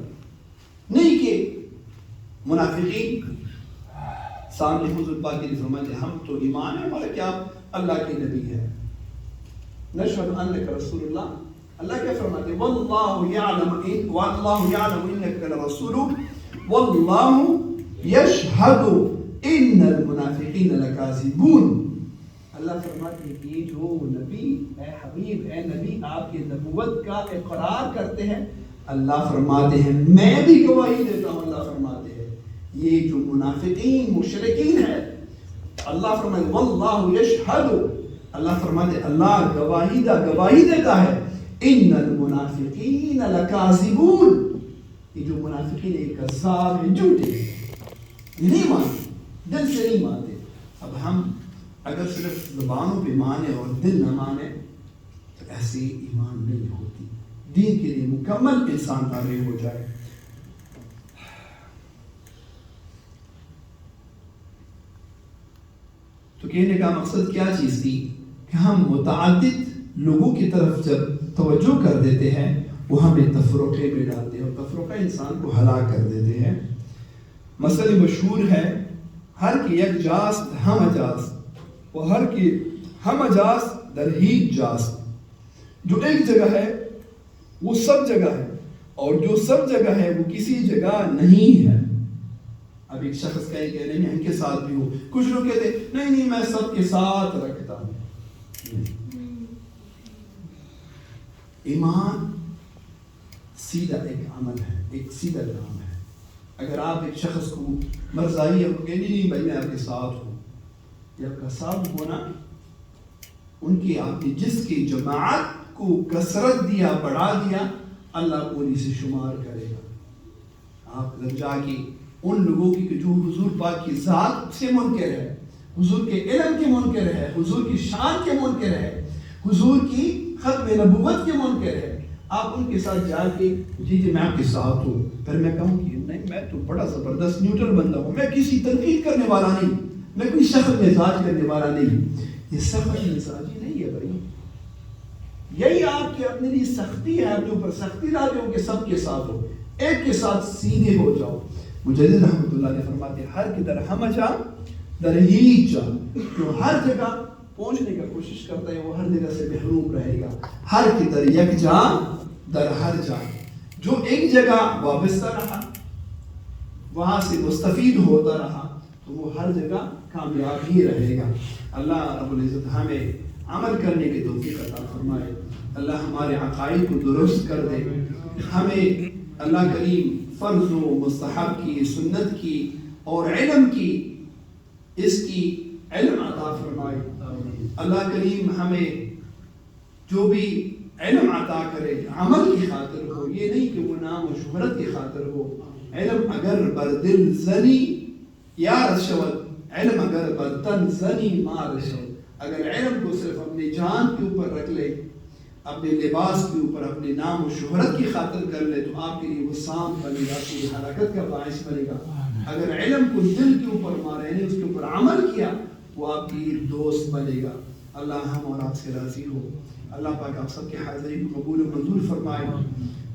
C: نہیں کہ منافقین سامنے حضور پاک کے لیے فرماتے ہیں ہم تو ایمان ہے مگر کیا اللہ کے نبی ہے، نشہد انک رسول اللہ. اللہ کیا فرماتے ہیں واللہ یعلم انک لرسول واللہ یشہد ان المنافقین لکاذبون. اللہ فرماتے ہیں کہ یہ جو نبی اے حبیب اے نبی آپ کی نبوت کا اقرار کرتے ہیں، اللہ فرماتے ہیں میں بھی گواہی دیتا ہوں. اللہ فرماتے ہیں یہ جو منافقین مشرکین ہیں، اللہ فرماتے ہیں واللہ یشہد، اللہ فرماتے ہیں اللہ گواہی دیتا ہے ان المنافقین لکاذبون، یہ جو منافقین ایک کذاب ہیں، جھوٹے ہیں، یہ نہیں مانتے، دل سے نہیں مانتے. اب ہم اگر صرف زبانوں پہ مانے اور دل نہ مانے تو ایسے ایمان نہیں ہوتی. دین کے لیے مکمل انسان تابع ہو جائے. تو کہنے کا مقصد کیا چیز تھی کہ ہم متعدد لوگوں کی طرف جب توجہ کر دیتے ہیں وہ ہمیں تفرقے میں ڈالتے ہیں اور تفرقہ انسان کو ہلاک کر دیتے ہیں. مسئلہ مشہور ہے ہر کی یک جاست ہم اجاز و ہر کی ہم اجاز در ہیچ جاست. جو ایک جگہ ہے وہ سب جگہ ہے اور جو سب جگہ ہے وہ کسی جگہ نہیں ہے. اب ایک شخص کہے کہ نہیں ان کے ساتھ بھی ہو، کچھ لوگ کہتے ہیں نہیں میں سب کے ساتھ رکھتا ہوں. ایمان سیدھا ایک عمل ہے، ایک سیدھا کام ہے. اگر آپ ایک شخص کو مرضائی ہے کہ نہیں بھائی میں آپ کے ساتھ ہوں، یا آپ کا ساتھ ہونا ان کی آپ نے جس کی جماعت کو کثرت دیا بڑھا دیا اللہ کو سے شمار کرے گا. آپ جب جا کے ان لوگوں کی جو حضور پاک کی ذات سے منکر ہے، حضور کے علم کے منکر ہے، حضور کی شان کے منکر ہے، حضور کی ختم نبوت کے منکر ہے، آپ ان کے ساتھ جا کے جی میں آپ کے ساتھ ہوں، پھر میں کہوں کہ نہیں میں تو بڑا زبردست نیوٹرل بندہ ہوں، میں کسی تنقید کرنے والا نہیں، میں کوئی سخت مزاج کرنے والا نہیں. یہ سخت مزاجی نہیں ہے بھائی، یہی آپ کے اپنے لیے سختی ہے، اپنے اوپر سختی لاتے ہو کہ سب کے ساتھ ہو، ایک کے ساتھ سیدھے ہو جاؤ. مجدد رحمۃ اللہ علیہ فرماتے ہیں ہر کی در ہم جا در ہی جا، جو ہر جگہ پہنچنے کا کوشش کرتا ہے وہ ہر جگہ سے محروم رہے گا. ہر کی در یک جا در ہر جا، جو ایک جگہ وابستہ رہا وہاں سے مستفید ہوتا رہا تو وہ ہر جگہ کامیاب ہی رہے گا. اللہ رب العزت ہمیں عمل کرنے کی توفیق عطا فرمائے. اللہ ہمارے عقائد کو درست کر دے. ہمیں اللہ کریم فرض و مستحب کی، سنت کی اور علم کی، اس کی علم عطا فرمائے. اللہ کریم ہمیں جو بھی علم عطا کرے عمل کی خاطر ہو، یہ نہیں کہ وہ نام و شہرت کی خاطر ہو. علم اگر بر دل زنی یا رشوت، علم اگر بر تن زنی ما رشوت. اگر علم کو صرف اپنی جان کے اوپر رکھ لے، اپنے لباس کے اوپر، اپنے نام و شہرت کی خاطر کر لے تو آپ کے لیے وہ سام بنے گا، آپ کی ہلاکت کا باعث بنے گا. اگر علم کو دل کے اوپر مارے، یعنی اس کے اوپر عمل کیا، وہ آپ کی دوست بنے گا. اللہ ہم اور آپ سے راضی ہو. اللہ پاک آپ سب کے حاضری کو قبول و منظور فرمائے.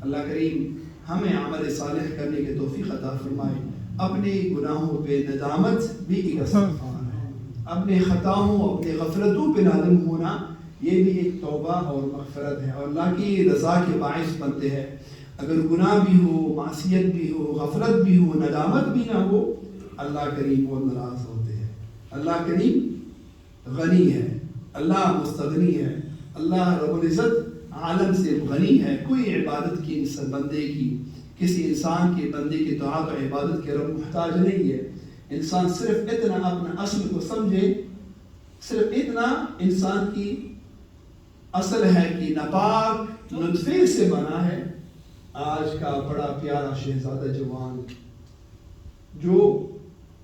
C: اللہ کریم ہمیں عمل صالح کرنے کے توفیق عطا فرمائے. اپنے گناہوں پہ ندامت بھی ایک استغفار ہے. اپنے خطاؤں، اپنے غفلتوں پہ نادم ہونا یہ بھی ایک توبہ اور مغفرت ہے اور اللہ کی رضا کے باعث بنتے ہیں. اگر گناہ بھی ہو، معصیت بھی ہو، غفلت بھی ہو، ندامت بھی نہ ہو، اللہ کریم بہت ناراض ہوتے ہیں. اللہ کریم غنی ہے، اللہ مستغنی ہے. اللہ رب العزت عالم سے غنی ہے. کوئی عبادت کی بندے کی، کسی انسان کے بندے کی طاعت و عبادت کے رب محتاج نہیں ہے. انسان صرف اتنا اپنا اصل کو سمجھے، صرف اتنا انسان کی اصل ہے کہ ناپاک نطفے سے بنا ہے. آج کا بڑا پیارا شہزادہ جوان جو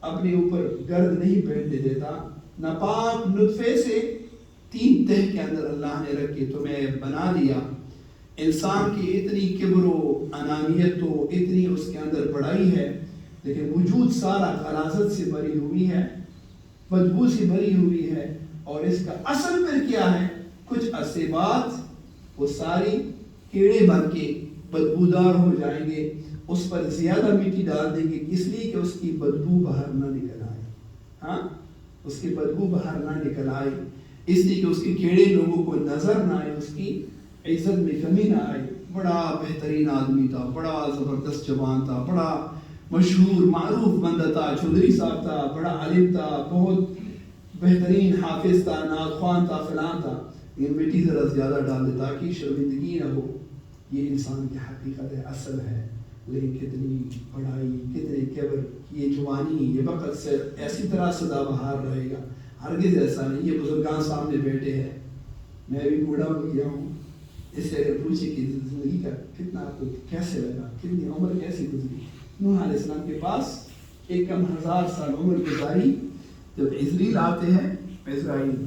C: اپنے اوپر گرد نہیں بیٹھنے دیتا، ناپاک نطفے سے 3 تہ کے اندر اللہ نے رکھ کے تمہیں بنا دیا. انسان کی اتنی کبر و انانیت تو اتنی اس کے اندر بڑائی ہے، لیکن وجود سارا غلاظت سے بھری ہوئی ہے، بدبو سے بھری ہوئی ہے. اور اس کا اصل پھر کیا ہے؟ کچھ عرصے بعد وہ ساری کیڑے بن کے بدبودار ہو جائیں گے. اس پر زیادہ مٹی ڈال دیں گے اس لیے کہ اس کی بدبو باہر نہ نکل آئے. ہاں، اس کی بدبو باہر نہ نکل آئے، اس لیے کہ اس کے کیڑے لوگوں کو نظر نہ آئے، اس کی عزت میں کمی نہ آئے. بڑا بہترین آدمی تھا، بڑا زبردست جوان تھا، بڑا مشہور معروف بندہ تھا، چودھری صاحب تھا، بڑا عالم تھا، بہت بہترین حافظ تھا، نعت تھا، فلان تھا. یہ مٹی ذرا زیادہ ڈال دے تاکہ شرمندگی نہ ہو. یہ انسان کی حقیقت ہے، اصل ہے. لیکن کتنی بڑائی، کتنے کبر، یہ جوانی، یہ وقت سے ایسی طرح سدا بہار رہے گا، ہرگز ایسا نہیں. یہ بزرگان سامنے بیٹھے ہیں، میں بھی بوڑھا ہو گیا ہوں. اس سے اگر پوچھے کہ زندگی کا کتنا آپ کو کیسے لگا، کتنی عمر کیسی گزری. نوح علیہ السلام کے پاس ایک کم 1000 سال عمر گزاری. جب عزرائیل آتے ہیں، عزرائیل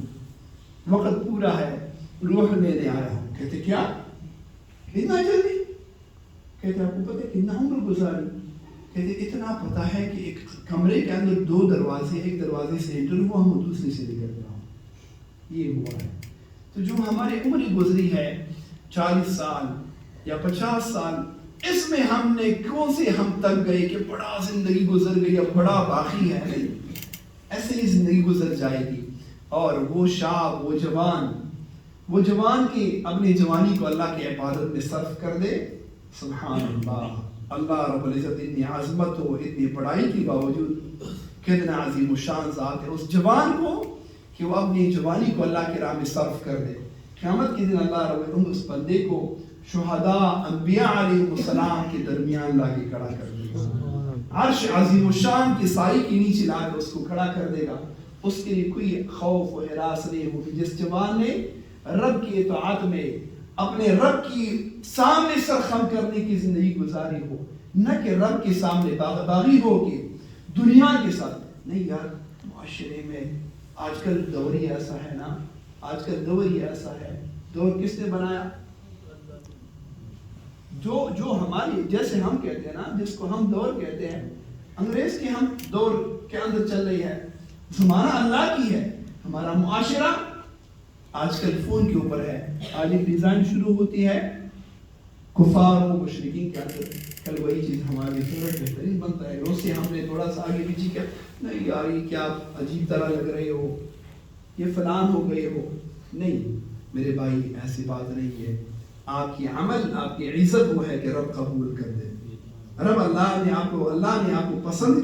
C: وقت پورا ہے، روح لینے آیا ہوں. کہتے کیا اتنا جلدی؟ کہتے آپ کو پتہ کتنا عمر گزاری؟ کہتے اتنا پتہ ہے کہ ایک کمرے کے اندر 2 دروازے، ایک دروازے سے انٹر ہوا ہوں، دوسرے سے نکل رہا ہوں. یہ ہوا ہے. تو جو ہماری عمر گزری ہے 40 سال یا 50 سال، اس میں ہم نے کون سے ہم تک گئے کہ بڑا زندگی گزر گئی یا بڑا باقی ہے؟ نہیں، ایسے ہی زندگی گزر جائے گی. اور وہ شاب، وہ جوان کی اپنی جوانی کو اللہ کی عبادت میں صرف کر دے. سبحان اللہ، اللہ رب العزت اتنی عظمت ہو، اتنی بڑائی کے باوجود کتنا عظیم الشان ذات ہے اس جوان کو کہ وہ اپنی جوانی کو اللہ کی راہ میں صرف کر دے. قیامت کے دن اللہ رب العزت اس بندے کو شہداء، انبیاء علیہ السلام کے درمیان لا کے کھڑا کر دے گا. عرش عظیم الشان کی سائے کے نیچے لا کے اس کو کھڑا کر دے گا. اس کے لیے کوئی خوف و ہراس نہیں ہوگی. جس جوان نے رب کی اطاعت میں اپنے رب کی سامنے سرخم کرنے کی زندگی گزاری ہو، نہ کہ رب کے سامنے باغی ہو کے دنیا کے ساتھ. نہیں یار، معاشرے میں آج کل دور ہی ایسا ہے نا، آج کل دور ہی ایسا ہے. دور کس نے بنایا؟ جو ہماری، جیسے ہم کہتے ہیں نا، جس کو ہم دور کہتے ہیں، انگریز کے ہم دور کے اندر چل رہی ہے. زمانہ اللہ کی ہے. ہمارا معاشرہ آج کل فون کے اوپر ہے. آج ایک ڈیزائن شروع ہوتی ہے کفار و مشرکین کے اندر، کل وہی چیز ہمارے فیورٹ بہترین بنتا ہے. روز سے ہم نے تھوڑا سا آگے پیچھے کیا، نہیں یار یہ کیا عجیب طرح لگ رہے ہو، یہ فلان ہو گئے ہو. نہیں میرے بھائی، ایسی بات نہیں ہے. آپ کی عمل، آپ کی عزت وہ ہے کہ رب قبول کر دے. رب اللہ نے آپ کو پسند